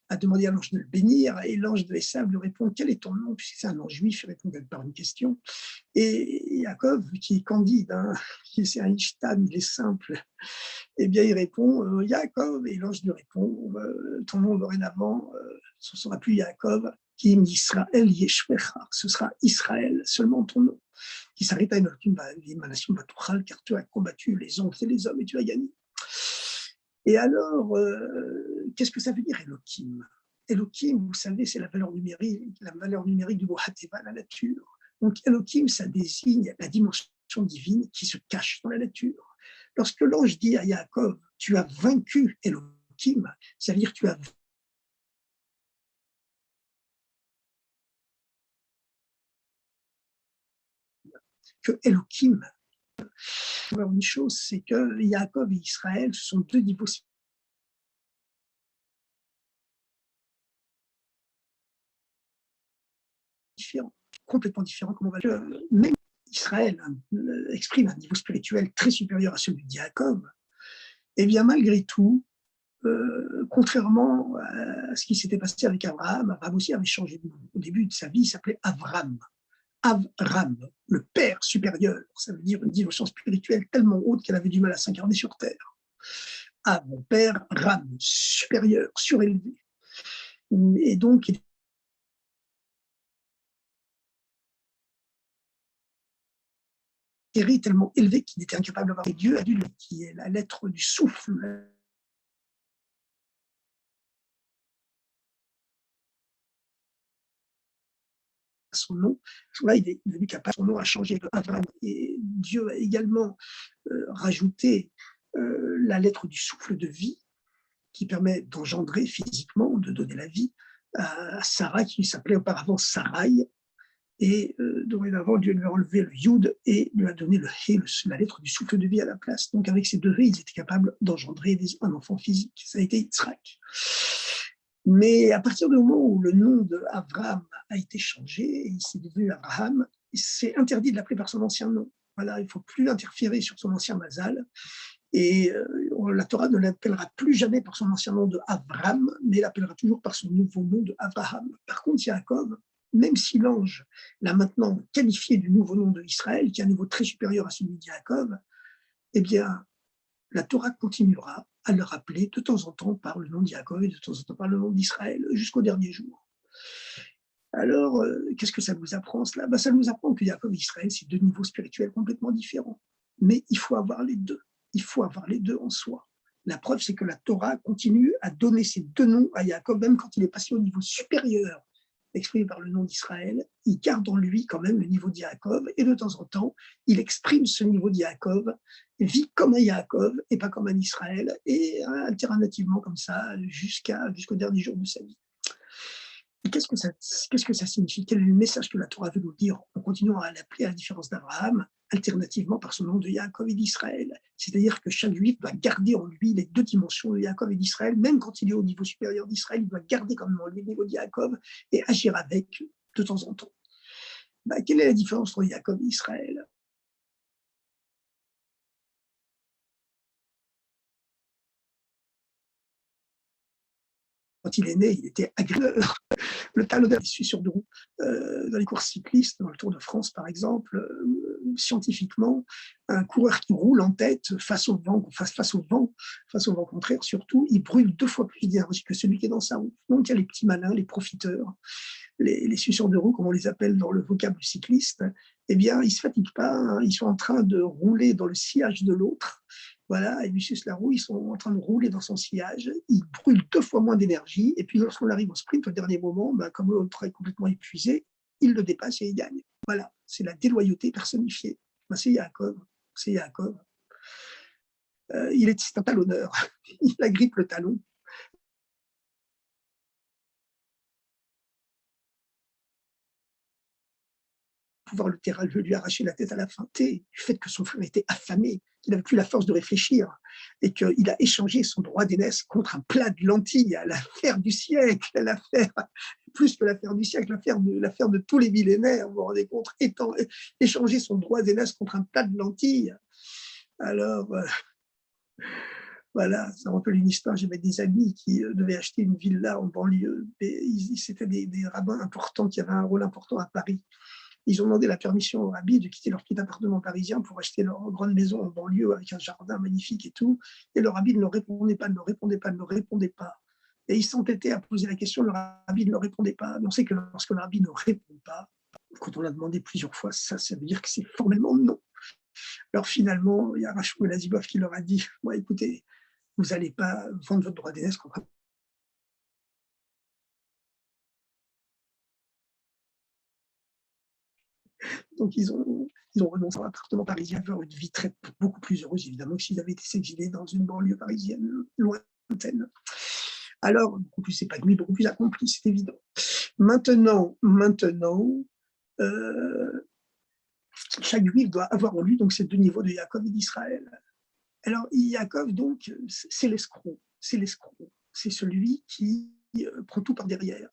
a demandé à l'ange de le bénir et l'ange de Esav lui répond « Quel est ton nom ?» Puisque c'est un ange juif, il répond par une question. Et Yaakov, qui est candide, hein, qui c'est un ishtan, il est simple, eh bien il répond Yaakov, et l'ange lui répond ton nom dorénavant, ce ne sera plus Yaakov, qui Israël Yeshvecha, ce sera Israël, seulement ton nom, qui s'arrête à une nation Batuchal, car tu as combattu les oncles et les hommes et tu as gagné. Et alors, qu'est-ce que ça veut dire Elohim? Elohim, vous savez, c'est la valeur numérique du mot Hateva, la nature. Donc Elohim, ça désigne la dimension divine qui se cache dans la nature. Lorsque l'ange dit à Yaakov, tu as vaincu Elohim, ça veut dire que tu as que Elohim. Une chose, c'est que Yaakov et Israël, ce sont deux niveaux différents, complètement différents, comme on va dire. Même Israël exprime un niveau spirituel très supérieur à celui de Yaakov, et bien malgré tout, contrairement à ce qui s'était passé avec Abraham, Abraham aussi avait changé de nom. Au début de sa vie, il s'appelait Avram. Avram, le Père supérieur, ça veut dire une dimension spirituelle tellement haute qu'elle avait du mal à s'incarner sur Terre. Ah, mon Père, Ram, supérieur, surélevé. Et donc, il tellement élevé qu'il était incapable d'avoir. Et Dieu a dû, qui est la lettre du souffle, son nom, là, il est devenu capable, son nom a changé de Abraham. Et Dieu a également rajouté la lettre du souffle de vie, qui permet d'engendrer physiquement, de donner la vie à Sarah, qui s'appelait auparavant Sarai. Et dorénavant, Dieu lui a enlevé le Yud et lui a donné le He, la lettre du souffle de vie à la place. Donc avec ces deux He, ils étaient capables d'engendrer un enfant physique. Ça a été Yitzhak. Mais à partir du moment où le nom d'Abraham a été changé, et il s'est devenu Abraham, c'est interdit de l'appeler par son ancien nom. Voilà, il ne faut plus interférer sur son ancien mazal. Et la Torah ne l'appellera plus jamais par son ancien nom de Avram, mais l'appellera toujours par son nouveau nom de Abraham. Par contre, Yaakov, même si l'ange l'a maintenant qualifié du nouveau nom de Israël, qui est un niveau très supérieur à celui de Yaakov, eh bien, la Torah continuera à le rappeler de temps en temps par le nom de Yaakov et de temps en temps par le nom d'Israël jusqu'au dernier jour. Alors, qu'est-ce que ça nous apprend cela? Ça nous apprend que Yaakov et Israël, c'est deux niveaux spirituels complètement différents. Mais il faut avoir les deux. Il faut avoir les deux en soi. La preuve, c'est que la Torah continue à donner ces deux noms à Yaakov, même quand il est passé au niveau supérieur, exprimé par le nom d'Israël, il garde en lui quand même le niveau de Yaakov, et de temps en temps, il exprime ce niveau de Yaakov, vit comme un Yaakov et pas comme un Israël, et alternativement comme ça jusqu'au dernier jour de sa vie. Qu'est-ce que ça signifie? Quel est le message que la Torah veut nous dire en continuant à l'appeler, à la différence d'Abraham, alternativement par son nom de Yaakov et d'Israël? C'est-à-dire que chaque juif doit garder en lui les deux dimensions de Yaakov et d'Israël, même quand il est au niveau supérieur d'Israël, il doit garder quand même en lui le niveau de Yaakov et agir avec de temps en temps. Quelle est la différence entre Yaakov et Israël? Quand il est né, il était agresseur. Le talonneur, je suis sûr de roue, dans les courses cyclistes, dans le Tour de France par exemple, scientifiquement, un coureur qui roule en tête face au vent, face au vent contraire surtout, il brûle 2 fois plus d'énergie que celui qui est dans sa roue. Donc il y a les petits malins, les profiteurs, les suceurs de roue, comme on les appelle dans le vocable cycliste, eh bien, ils ne se fatiguent pas, hein, ils sont en train de rouler dans le sillage de l'autre. Voilà, et Lucius Laroux, ils sont en train de rouler dans son sillage, ils brûlent 2 fois moins d'énergie, et puis lorsqu'on arrive au sprint, au dernier moment, comme l'autre est complètement épuisé, il le dépasse et il gagne. Voilà, c'est la déloyauté personnifiée. C'est Yaakov, c'est Yaakov. C'est un talonneur, il agrippe le talon. Pouvoir lui arracher la tête à la fin, du fait que son frère était affamé, qu'il n'avait plus la force de réfléchir, et qu'il a échangé son droit d'aînesse contre un plat de lentilles, l'affaire du siècle, l'affaire, plus que l'affaire du siècle, l'affaire de tous les millénaires, vous vous rendez compte, échanger son droit d'aînesse contre un plat de lentilles. Alors, voilà, ça rappelle une histoire. J'avais des amis qui devaient acheter une villa en banlieue, et c'était des rabbins importants qui avaient un rôle important à Paris. Ils ont demandé la permission au rabbi de quitter leur petit appartement parisien pour acheter leur grande maison en banlieue avec un jardin magnifique et tout. Et le rabbi ne leur répondait pas, ne leur répondait pas, ne leur répondait pas. Et ils s'entêtaient à poser la question, le rabbi ne leur répondait pas. Mais on sait que lorsque le rabbi ne répond pas, quand on l'a demandé plusieurs fois, ça veut dire que c'est formellement non. Alors finalement, il y a Rachou Lazibov qui leur a dit, écoutez, vous n'allez pas vendre votre droit d'aînesse contre. Donc ils ont renoncé à un appartement parisien, vers une vie beaucoup plus heureuse, évidemment, que s'ils avaient été exilés dans une banlieue parisienne lointaine. Alors, beaucoup plus épanoui, beaucoup plus accompli, c'est évident. Maintenant, euh, chaque juif doit avoir en lui donc ces deux niveaux de Yaakov et d'Israël. Alors, Yaakov, donc, c'est l'escroc. C'est celui qui prend tout par derrière.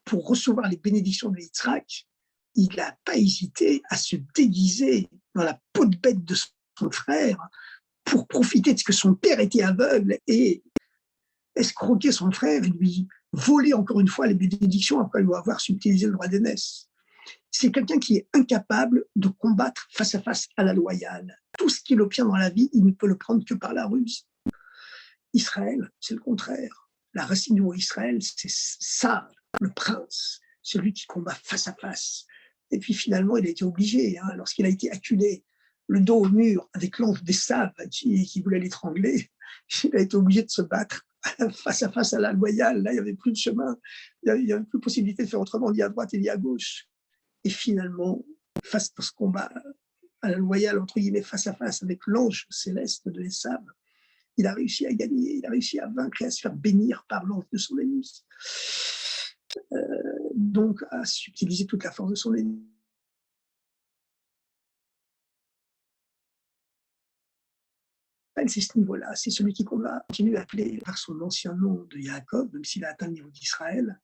Pour recevoir les bénédictions de Yitzhak, il n'a pas hésité à se déguiser dans la peau de bête de son frère pour profiter de ce que son père était aveugle et escroquer son frère et lui voler encore une fois les bénédictions après lui avoir subtilisé le droit d'aînesse. C'est quelqu'un qui est incapable de combattre face à face à la loyale. Tout ce qu'il obtient dans la vie, il ne peut le prendre que par la ruse. Israël, c'est le contraire. La racine du mot Israël, c'est ça, le prince, celui qui combat face à face. Et puis finalement, il a été obligé, lorsqu'il a été acculé le dos au mur avec l'ange des sables qui voulait l'étrangler. Il a été obligé de se battre face à face à la loyale. Là, il n'y avait plus de chemin, il n'y avait plus possibilité de faire autrement, ni à droite et ni à gauche. Et finalement, face à ce combat à la loyale, entre guillemets, face à face avec l'ange céleste de Esav, il a réussi à gagner, il a réussi à vaincre et à se faire bénir par l'ange de son ennemi. Donc, à utiliser toute la force de son ennemi. C'est ce niveau-là, c'est celui qui qu'on va continuer à appeler par son ancien nom de Yaakov, même s'il a atteint le niveau d'Israël.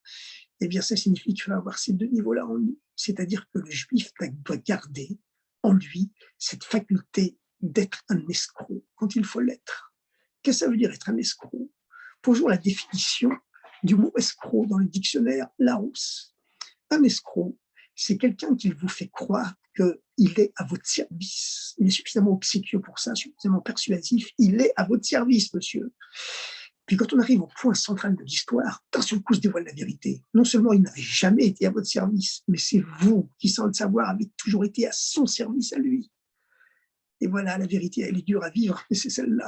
Eh bien, ça signifie qu'il va avoir ces deux niveaux-là en lui. C'est-à-dire que le juif doit garder en lui cette faculté d'être un escroc quand il faut l'être. Qu'est-ce que ça veut dire être un escroc? Posons la définition du mot escroc dans le dictionnaire Larousse. Un escroc, c'est quelqu'un qui vous fait croire qu'il est à votre service. Il est suffisamment obséquieux pour ça, suffisamment persuasif. Il est à votre service, monsieur. Puis quand on arrive au point central de l'histoire, d'un seul coup se dévoile la vérité. Non seulement il n'avait jamais été à votre service, mais c'est vous qui, sans le savoir, avez toujours été à son service à lui. Et voilà, la vérité, elle est dure à vivre, mais c'est celle-là.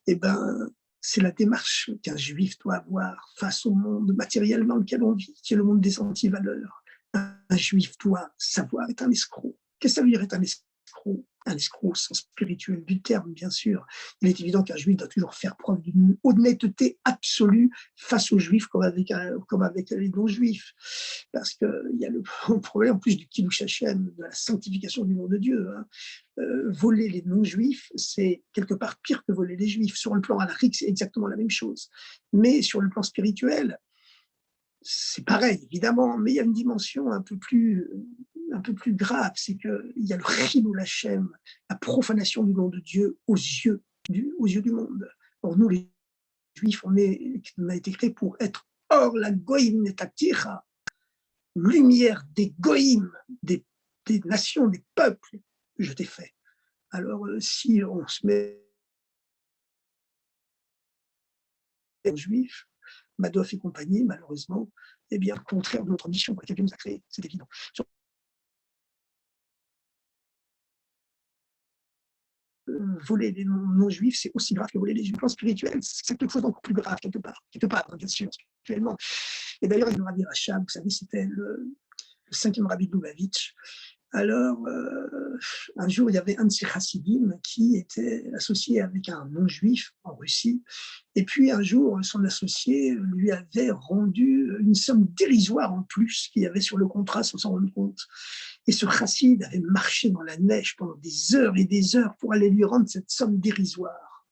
Eh bien, c'est la démarche qu'un juif doit avoir face au monde matériel dans lequel on vit, qui est le monde des antivaleurs. Un juif doit savoir être un escroc. Qu'est-ce que ça veut dire être un escroc? Un escroc au sens spirituel du terme, bien sûr. Il est évident qu'un juif doit toujours faire preuve d'une honnêteté absolue face aux juifs comme avec les non-juifs. Parce qu'il y a le problème en plus du Kiddush Hashem, de la sanctification du nom de Dieu. Hein. Voler les non-juifs, c'est quelque part pire que voler les juifs. Sur le plan halakhique, c'est exactement la même chose. Mais sur le plan spirituel, c'est pareil, évidemment, mais il y a une dimension un peu plus grave, c'est qu'il y a le chilul Hashem, la profanation du nom de Dieu aux yeux du monde. Or, nous, les Juifs, on a été créés pour être hors la goïm netakticha, lumière des goïm, des nations, des peuples, je t'ai fait. Alors, si on se met aux Juifs, Madoff et compagnie, malheureusement, eh bien, contraire de notre mission pour laquelle Dieu nous a créés, c'est évident. Voler les non-juifs, c'est aussi grave que voler les juifs. En spirituel, c'est quelque chose d'encore plus grave, quelque part, hein, bien sûr, spirituellement. Et d'ailleurs, le Rabbi Rachab, vous savez, c'était le 5e Rabbi de Lubavitch. Alors, un jour, il y avait un de ces chassidim qui était associé avec un non-juif en Russie. Et puis, un jour, son associé lui avait rendu une somme dérisoire en plus qu'il y avait sur le contrat sans s'en rendre compte. Et ce chassid avait marché dans la neige pendant des heures et des heures pour aller lui rendre cette somme dérisoire.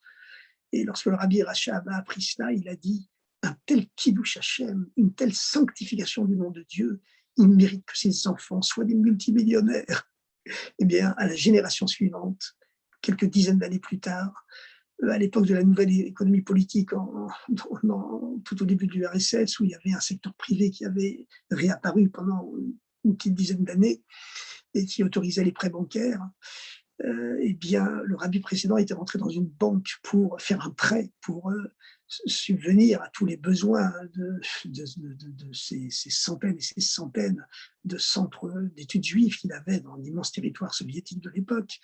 Et lorsque le Rabbi Rachab a appris cela, il a dit « Un tel kiddush Hashem, une telle sanctification du nom de Dieu, il mérite que ses enfants soient des multimillionnaires. » Eh bien, à la génération suivante, quelques dizaines d'années plus tard, à l'époque de la nouvelle économie politique, tout au début de l'URSS, où il y avait un secteur privé qui avait réapparu pendant une petite dizaine d'années et qui autorisait les prêts bancaires, eh bien, le rabbi précédent était rentré dans une banque pour faire un prêt, pour subvenir à tous les besoins de ces centaines et ces centaines de centres d'études juives qu'il avait dans l'immense territoire soviétique de l'époque.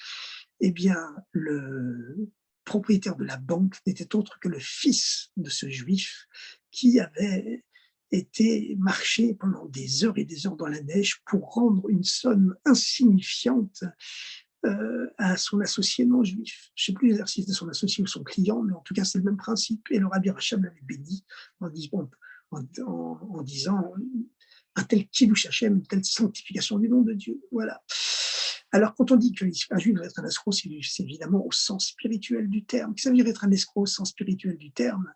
Eh bien, le propriétaire de la banque n'était autre que le fils de ce juif qui avait été marché pendant des heures et des heures dans la neige pour rendre une somme insignifiante à son associé non juif. Je ne sais plus l'exercice si c'était son associé ou son client, mais en tout cas, c'est le même principe. Et le Rabbi Rachab l'avait béni en disant un tel kiddush Hashem, une telle sanctification du nom de Dieu. Voilà. Alors, quand on dit qu'un juif doit être un escroc, c'est évidemment au sens spirituel du terme. Ça veut dire être un escroc au sens spirituel du terme.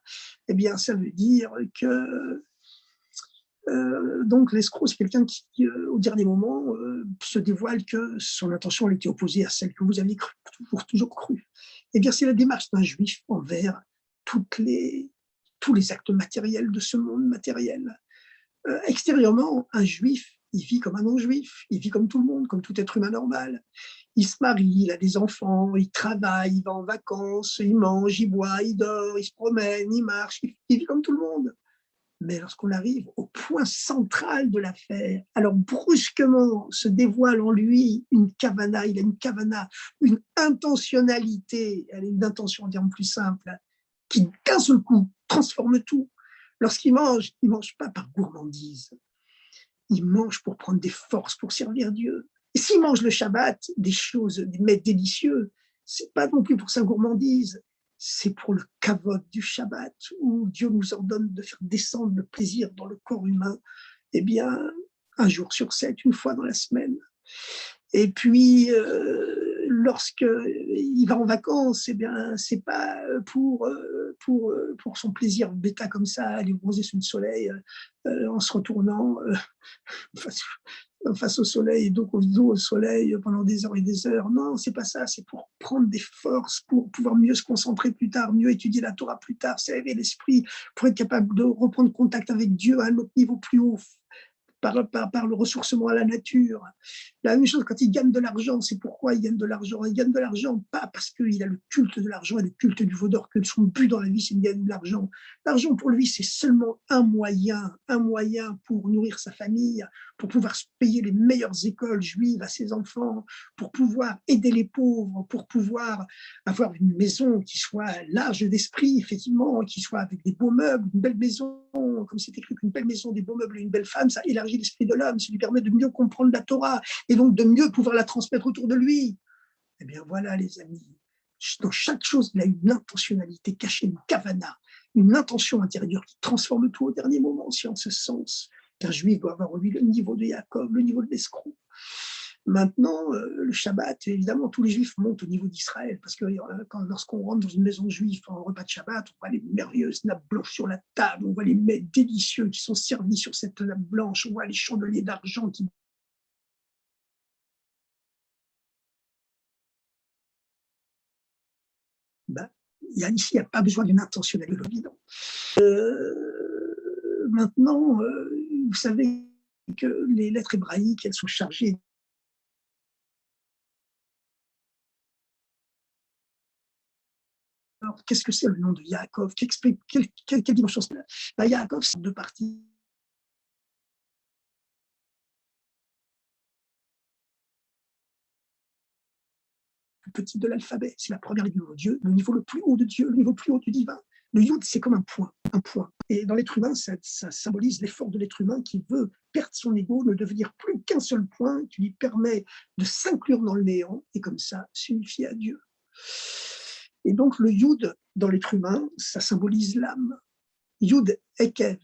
Eh bien, ça veut dire que donc l'escroc, c'est quelqu'un qui, au dernier moment, se dévoile que son intention était opposée à celle que vous aviez toujours cru. Eh bien, c'est la démarche d'un juif envers tous les actes matériels de ce monde matériel. Extérieurement, un juif, il vit comme un non-juif, il vit comme tout le monde, comme tout être humain normal. Il se marie, il a des enfants, il travaille, il va en vacances, il mange, il boit, il dort, il se promène, il marche, il vit comme tout le monde. Mais lorsqu'on arrive au point central de l'affaire, alors brusquement se dévoile en lui une kavana, il a une kavana, une intentionnalité, elle est une intention, en termes plus simple, qui d'un seul coup transforme tout. Lorsqu'il mange, il ne mange pas par gourmandise, il mange pour prendre des forces, pour servir Dieu. Et s'il mange le Shabbat, des choses, des mets délicieux, c'est pas non plus pour sa gourmandise, c'est pour le kavod du Shabbat, où Dieu nous ordonne de faire descendre le plaisir dans le corps humain, eh bien, un jour sur 7, une fois dans la semaine. Et puis, lorsqu'il va en vacances, eh bien, c'est pas pour son plaisir bêta comme ça, aller bronzer sous le soleil en se retournant face, face au soleil, et donc au dos au soleil pendant des heures et des heures. Non, c'est pas ça, c'est pour prendre des forces, pour pouvoir mieux se concentrer plus tard, mieux étudier la Torah plus tard, s'élever l'esprit, pour être capable de reprendre contact avec Dieu à un autre niveau plus haut, par le ressourcement à la nature. La même chose quand il gagne de l'argent, c'est pourquoi il gagne de l'argent. Il gagne de l'argent pas parce qu'il a le culte de l'argent et le culte du vaudor, que son but dans la vie, c'est de gagner de l'argent. L'argent pour lui, c'est seulement un moyen pour nourrir sa famille, pour pouvoir se payer les meilleures écoles juives à ses enfants, pour pouvoir aider les pauvres, pour pouvoir avoir une maison qui soit large d'esprit, effectivement, qui soit avec des beaux meubles, une belle maison, comme c'est écrit qu'une belle maison, des beaux meubles et une belle femme, ça élargit l'esprit de l'homme, ça lui permet de mieux comprendre la Torah et donc de mieux pouvoir la transmettre autour de lui. Eh bien voilà, les amis, dans chaque chose, il y a une intentionnalité cachée, une kavana, une intention intérieure qui transforme tout au dernier moment, si en ce sens qu'un juif doit avoir en lui le niveau de Yaakov, le niveau de l'escroc. Maintenant, le Shabbat, évidemment, tous les juifs montent au niveau d'Israël, parce que lorsqu'on rentre dans une maison juive en repas de Shabbat, on voit les merveilleuses nappes blanches sur la table, on voit les mets délicieux qui sont servis sur cette nappe blanche, on voit les chandeliers d'argent qui... Ben, ici, il n'y a pas besoin d'une intentionnalité évidente. Maintenant, vous savez que les lettres hébraïques, elles sont chargées. Alors, qu'est-ce que c'est le nom de Yaakov? Quelle dimension c'est? Ben, Yaakov, c'est deux parties. Petit de l'alphabet, c'est la première lettre de Dieu, le niveau le plus haut de Dieu, le niveau le plus haut du divin. Le yud, c'est comme un point, un point. Et dans l'être humain, ça symbolise l'effort de l'être humain qui veut perdre son ego, ne devenir plus qu'un seul point, qui lui permet de s'inclure dans le néant et comme ça s'unifier à Dieu. Et donc le yud, dans l'être humain, ça symbolise l'âme. Yud Ekev.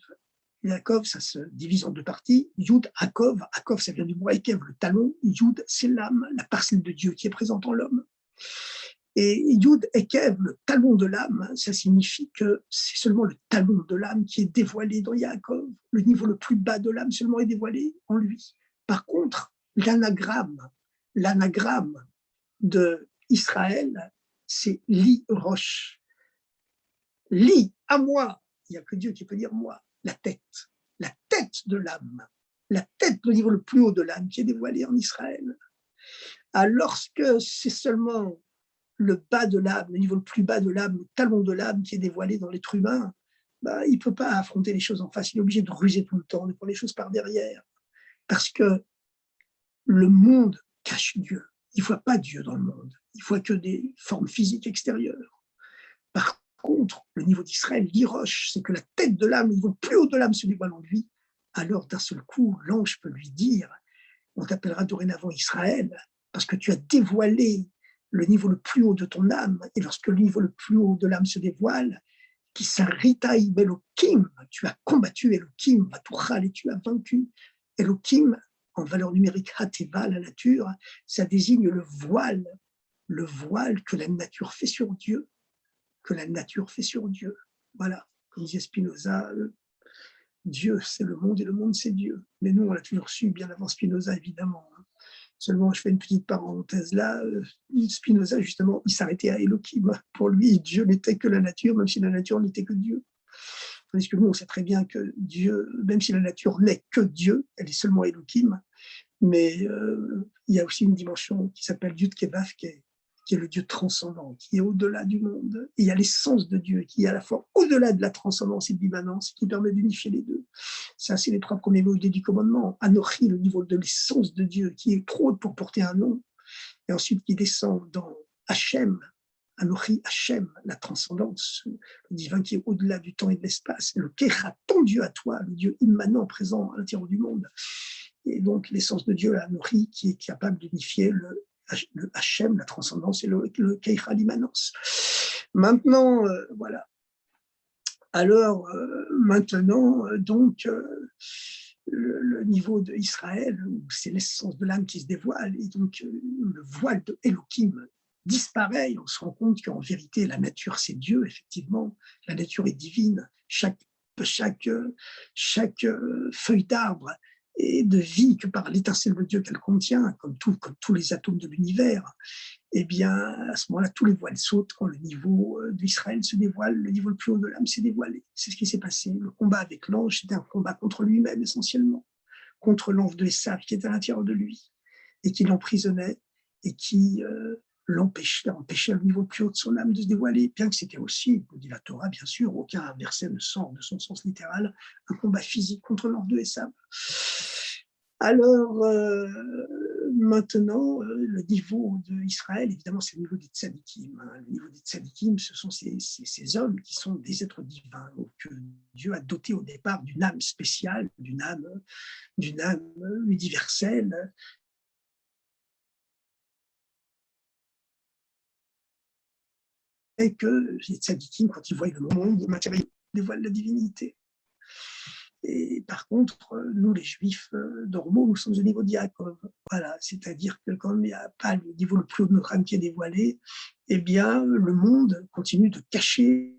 Yaakov, ça se divise en deux parties. Yud Akov, Akov, ça vient du mot Ekev, le talon. Yud, c'est l'âme, la parcelle de Dieu qui est présente en l'homme. Et Yud Ekev, le talon de l'âme, ça signifie que c'est seulement le talon de l'âme qui est dévoilé dans Yaakov. Le niveau le plus bas de l'âme seulement est dévoilé en lui. Par contre, l'anagramme de Israël, c'est Li Roche. Li, à moi, il n'y a que Dieu qui peut dire moi, la tête de l'âme, la tête, le niveau le plus haut de l'âme qui est dévoilé en Israël. Alors que c'est seulement le bas de l'âme, le niveau le plus bas de l'âme, le talon de l'âme qui est dévoilé dans l'être humain, bah, il ne peut pas affronter les choses en face, il est obligé de ruser tout le temps, de prendre les choses par derrière. Parce que le monde cache Dieu. Il ne voit pas Dieu dans le monde, il ne voit que des formes physiques extérieures. Par contre, le niveau d'Israël, l'Iroche, c'est que la tête de l'âme, le niveau plus haut de l'âme se dévoile en lui. Alors d'un seul coup, l'ange peut lui dire, on t'appellera dorénavant Israël, parce que tu as dévoilé le niveau le plus haut de ton âme, et lorsque le niveau le plus haut de l'âme se dévoile, qui s'arritaï Elohim, tu as combattu Elohim, Vatuchal, et tu as vaincu. Elohim, en valeur numérique Hateva, la nature, ça désigne le voile que la nature fait sur Dieu, que la nature fait sur Dieu. Voilà, comme disait Spinoza, Dieu c'est le monde et le monde c'est Dieu. Mais nous, on l'a toujours su bien avant Spinoza, évidemment. Seulement, je fais une petite parenthèse là, Spinoza, justement, il s'arrêtait à Elohim. Pour lui, Dieu n'était que la nature, même si la nature n'était que Dieu. Tandis que nous, on sait très bien que Dieu, même si la nature n'est que Dieu, elle est seulement Elohim, mais il y a aussi une dimension qui s'appelle Yud Kevavke, qui est le Dieu transcendant, qui est au-delà du monde. Et il y a l'essence de Dieu, qui est à la fois au-delà de la transcendance et de l'immanence, qui permet d'unifier les deux. Ça, c'est les trois premiers mots du commandement. Anochi, le niveau de l'essence de Dieu, qui est trop haute pour porter un nom, et ensuite qui descend dans Hachem, Anochi Hachem, la transcendance, le divin qui est au-delà du temps et de l'espace, le Kecha, ton Dieu à toi, le Dieu immanent, présent à l'intérieur du monde. Et donc l'essence de Dieu, Anochi, qui est capable d'unifier le Hachem, la transcendance, et le Kecha, l'immanence. Maintenant, voilà. Alors, maintenant, donc, le niveau d'Israël, où c'est l'essence de l'âme qui se dévoile, et donc le voile de Elohim disparaît, on se rend compte qu'en vérité, la nature, c'est Dieu, effectivement, la nature est divine, chaque feuille d'arbre est de vie que par l'étincelle de Dieu qu'elle contient, comme tous les atomes de l'univers. Eh bien, à ce moment-là, tous les voiles sautent quand le niveau d'Israël se dévoile, le niveau le plus haut de l'âme s'est dévoilé. C'est ce qui s'est passé. Le combat avec l'ange, c'était un combat contre lui-même essentiellement, contre l'ange de Esav qui était à l'intérieur de lui et qui l'emprisonnait et qui empêchait le niveau plus haut de son âme de se dévoiler, bien que c'était aussi, dit la Torah, bien sûr, aucun verset ne sort de son sens littéral, un combat physique contre l'ange de Esav. Alors, maintenant, le niveau d'Israël, évidemment, c'est le niveau des tzadikim. Le niveau des tzadikim, ce sont ces hommes qui sont des êtres divins, que Dieu a dotés au départ d'une âme spéciale, d'une âme universelle. Et que les tzadikim, quand ils voient le monde matériel, dévoilent la divinité. Et par contre, nous, les juifs normaux, nous sommes au niveau de Yaakov. Voilà, c'est-à-dire que comme il n'y a pas le niveau le plus haut de notre âme qui est dévoilé, eh bien, le monde continue de cacher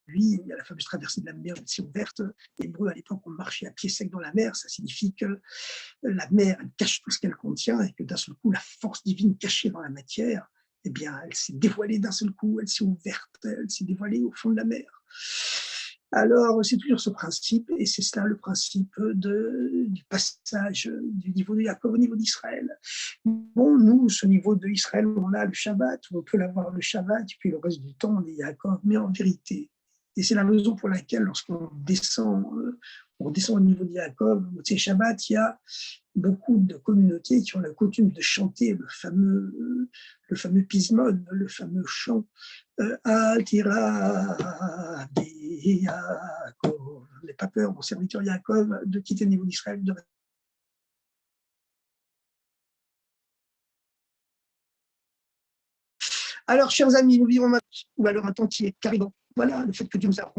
lui. Il y a la fameuse traversée de la mer, c'est ouverte. Les Hébreux, à l'époque, on marchait à pied sec dans la mer. Ça signifie que la mer, elle cache tout ce qu'elle contient et que d'un seul coup, la force divine cachée dans la matière, eh bien, elle s'est dévoilée d'un seul coup, elle s'est ouverte, elle s'est dévoilée au fond de la mer. Alors, c'est toujours ce principe, et c'est cela le principe du passage du niveau de Jacob au niveau d'Israël. Bon, nous, ce niveau de Israël, on a le Shabbat, on peut l'avoir le Shabbat, puis le reste du temps, on est Jacob, mais en vérité, et c'est la raison pour laquelle, lorsqu'on descend au niveau de Jacob, au Shabbat, il y a beaucoup de communautés qui ont la coutume de chanter le fameux pismon, le fameux chant Altira de Yaakov. N'aie pas peur, mon serviteur Yaakov, de quitter le niveau d'Israël. Alors, chers amis, nous vivons maintenant, ou alors un temps qui est carrément. Voilà, le fait que Dieu nous a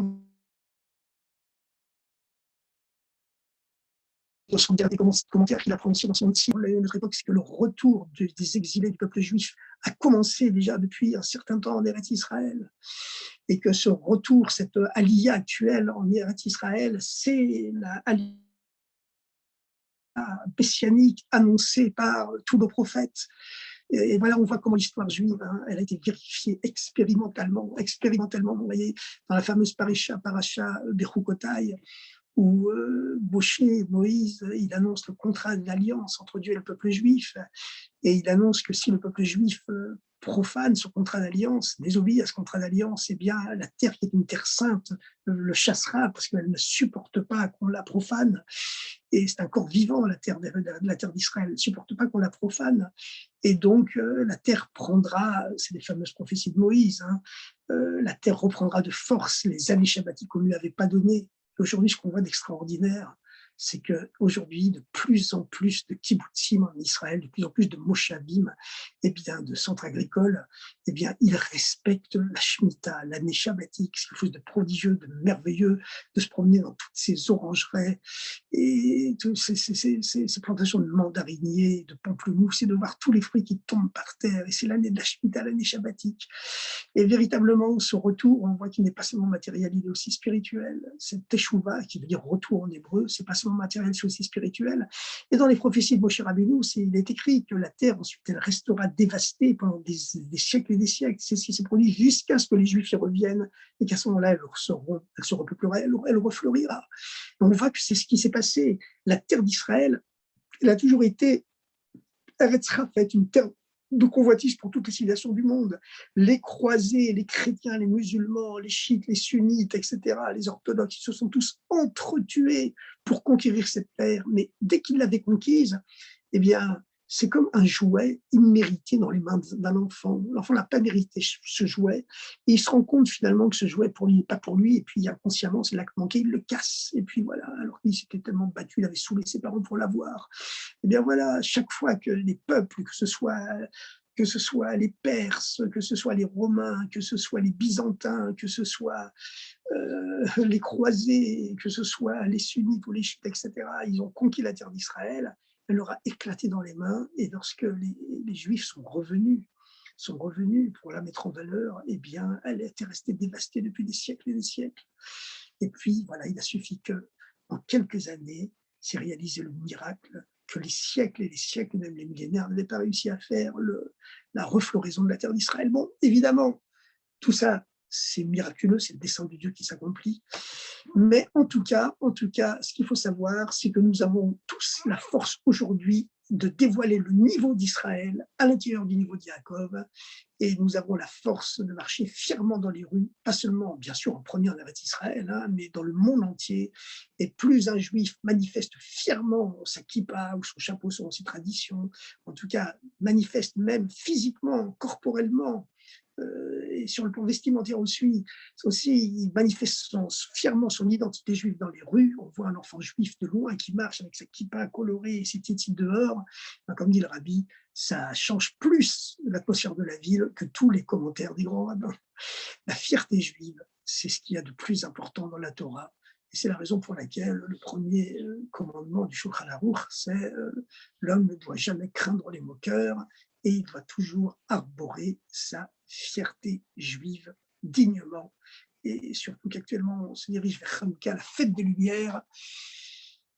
dans son dernier commentaire qu'il a prononcé dans son titre, notre époque, c'est que le retour des exilés du peuple juif a commencé déjà depuis un certain temps en Eretz Israël. Et que ce retour, cette aliyah actuelle en Eretz Israël, c'est la aliyah messianique annoncée par tous nos prophètes. Et voilà, on voit comment l'histoire juive, elle a été vérifiée expérimentalement. Vous voyez, dans la fameuse paracha Bechukotai, où Moïse, il annonce le contrat d'alliance entre Dieu et le peuple juif, et il annonce que si le peuple juif profane ce contrat d'alliance, désobéit à ce contrat d'alliance, eh bien la terre qui est une terre sainte le chassera parce qu'elle ne supporte pas qu'on la profane. Et c'est un corps vivant, la terre d'Israël, elle ne supporte pas qu'on la profane. Et donc la terre prendra, c'est les fameuses prophéties de Moïse, la terre reprendra de force les années shabbatiques qu'on ne lui avait pas données. Aujourd'hui, ce qu'on voit d'extraordinaire, c'est qu'aujourd'hui, de plus en plus de kibbutzim en Israël, de plus en plus de moshavim, eh bien, de centres agricoles, eh bien, ils respectent la Shemitah, l'année shabbatique. C'est quelque chose de prodigieux, de merveilleux, de se promener dans toutes ces orangeries et toutes ces plantations de mandariniers, de pamplemousses, et de voir tous les fruits qui tombent par terre. Et c'est l'année de la Shemitah, l'année shabbatique. Et véritablement, ce retour, on voit qu'il n'est pas seulement matériel, il est aussi spirituel. Cette teshuva, qui veut dire retour en hébreu, c'est pas seulement seulement matériel, c'est aussi spirituel. Et dans les prophéties de Moshe Rabbeinu, il est écrit que la terre, ensuite, elle restera dévastée pendant des siècles et des siècles. C'est ce qui s'est produit jusqu'à ce que les Juifs y reviennent et qu'à ce moment-là, elle se repeuplera, elle refleurira. Et on voit que c'est ce qui s'est passé. La terre d'Israël, elle a toujours été Eretz Rafet, une terre de convoitise pour toutes les civilisations du monde. Les croisés, les chrétiens, les musulmans, les chiites, les sunnites, etc., les orthodoxes, ils se sont tous entretués pour conquérir cette terre. Mais dès qu'ils l'avaient conquise, eh bien, c'est comme un jouet immérité dans les mains d'un enfant. L'enfant n'a pas mérité ce jouet. Et il se rend compte finalement que ce jouet pour lui n'est pas pour lui. Et puis inconsciemment, c'est l'acte manqué, il le casse. Et puis voilà, alors qu'il s'était tellement battu, il avait saoulé ses parents pour l'avoir. Eh bien voilà, chaque fois que les peuples, que ce soit les Perses, que ce soit les Romains, que ce soit les Byzantins, que ce soit les croisés, que ce soit les sunnites ou les chiites, etc., ils ont conquis la terre d'Israël, elle leur a éclaté dans les mains, et lorsque les Juifs sont revenus pour la mettre en valeur, eh bien, elle était restée dévastée depuis des siècles et des siècles. Et puis, voilà, il a suffi que, en quelques années, s'est réalisé le miracle que les siècles et les siècles, même les millénaires, n'avaient pas réussi à faire, la refloraison de la terre d'Israël. Bon, évidemment, tout ça, c'est miraculeux, c'est le dessein de Dieu qui s'accomplit. Mais en tout cas, ce qu'il faut savoir, c'est que nous avons tous la force aujourd'hui de dévoiler le niveau d'Israël à l'intérieur du niveau de Yaakov, et nous avons la force de marcher fièrement dans les rues, pas seulement, bien sûr, en premier en Eretz Israël, hein, mais dans le monde entier. Et plus un juif manifeste fièrement sa kippa ou son chapeau selon ses traditions, en tout cas manifeste même physiquement, corporellement, et sur le plan vestimentaire aussi, il manifeste fièrement son identité juive dans les rues. On voit un enfant juif de loin qui marche avec sa kippa colorée et ses tzitzit dehors. Ben, comme dit le rabbi, ça change plus l'atmosphère de la ville que tous les commentaires des grands rabbins. La fierté juive, c'est ce qu'il y a de plus important dans la Torah. Et c'est la raison pour laquelle le premier commandement du Shulchan Aruch, c'est l'homme ne doit jamais craindre les moqueurs et il doit toujours arborer sa fierté juive dignement. Et surtout qu'actuellement, on se dirige vers Hanouka, la fête des Lumières.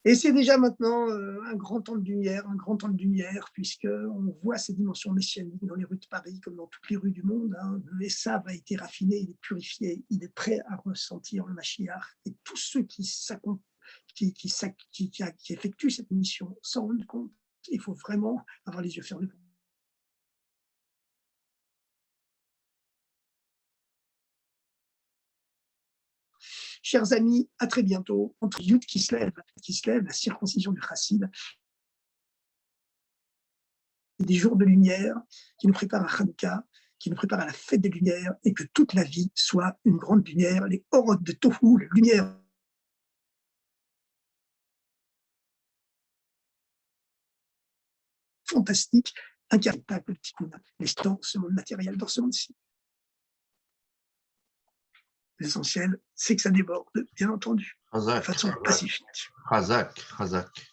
Et c'est déjà maintenant un grand temps de lumière, puisqu'on voit ces dimensions messianiques dans les rues de Paris, comme dans toutes les rues du monde. Hein. Le Esav a été raffiné, il est purifié, il est prêt à ressentir le Mashiach. Et tous ceux qui effectuent cette mission s'en rendent compte. Il faut vraiment avoir les yeux fermés. Chers amis, à très bientôt. Entre Yud qui se lève, la circoncision du chassid, des jours de lumière qui nous préparent à Hanouka, qui nous préparent à la fête des Lumières, et que toute la vie soit une grande lumière, les orotes de Tohu, les lumières fantastiques, incarnables, le tikkun, dans ce monde matériel, dans ce monde-ci. L'essentiel, c'est que ça déborde, bien entendu, de façon pacifique. Razak, Razak.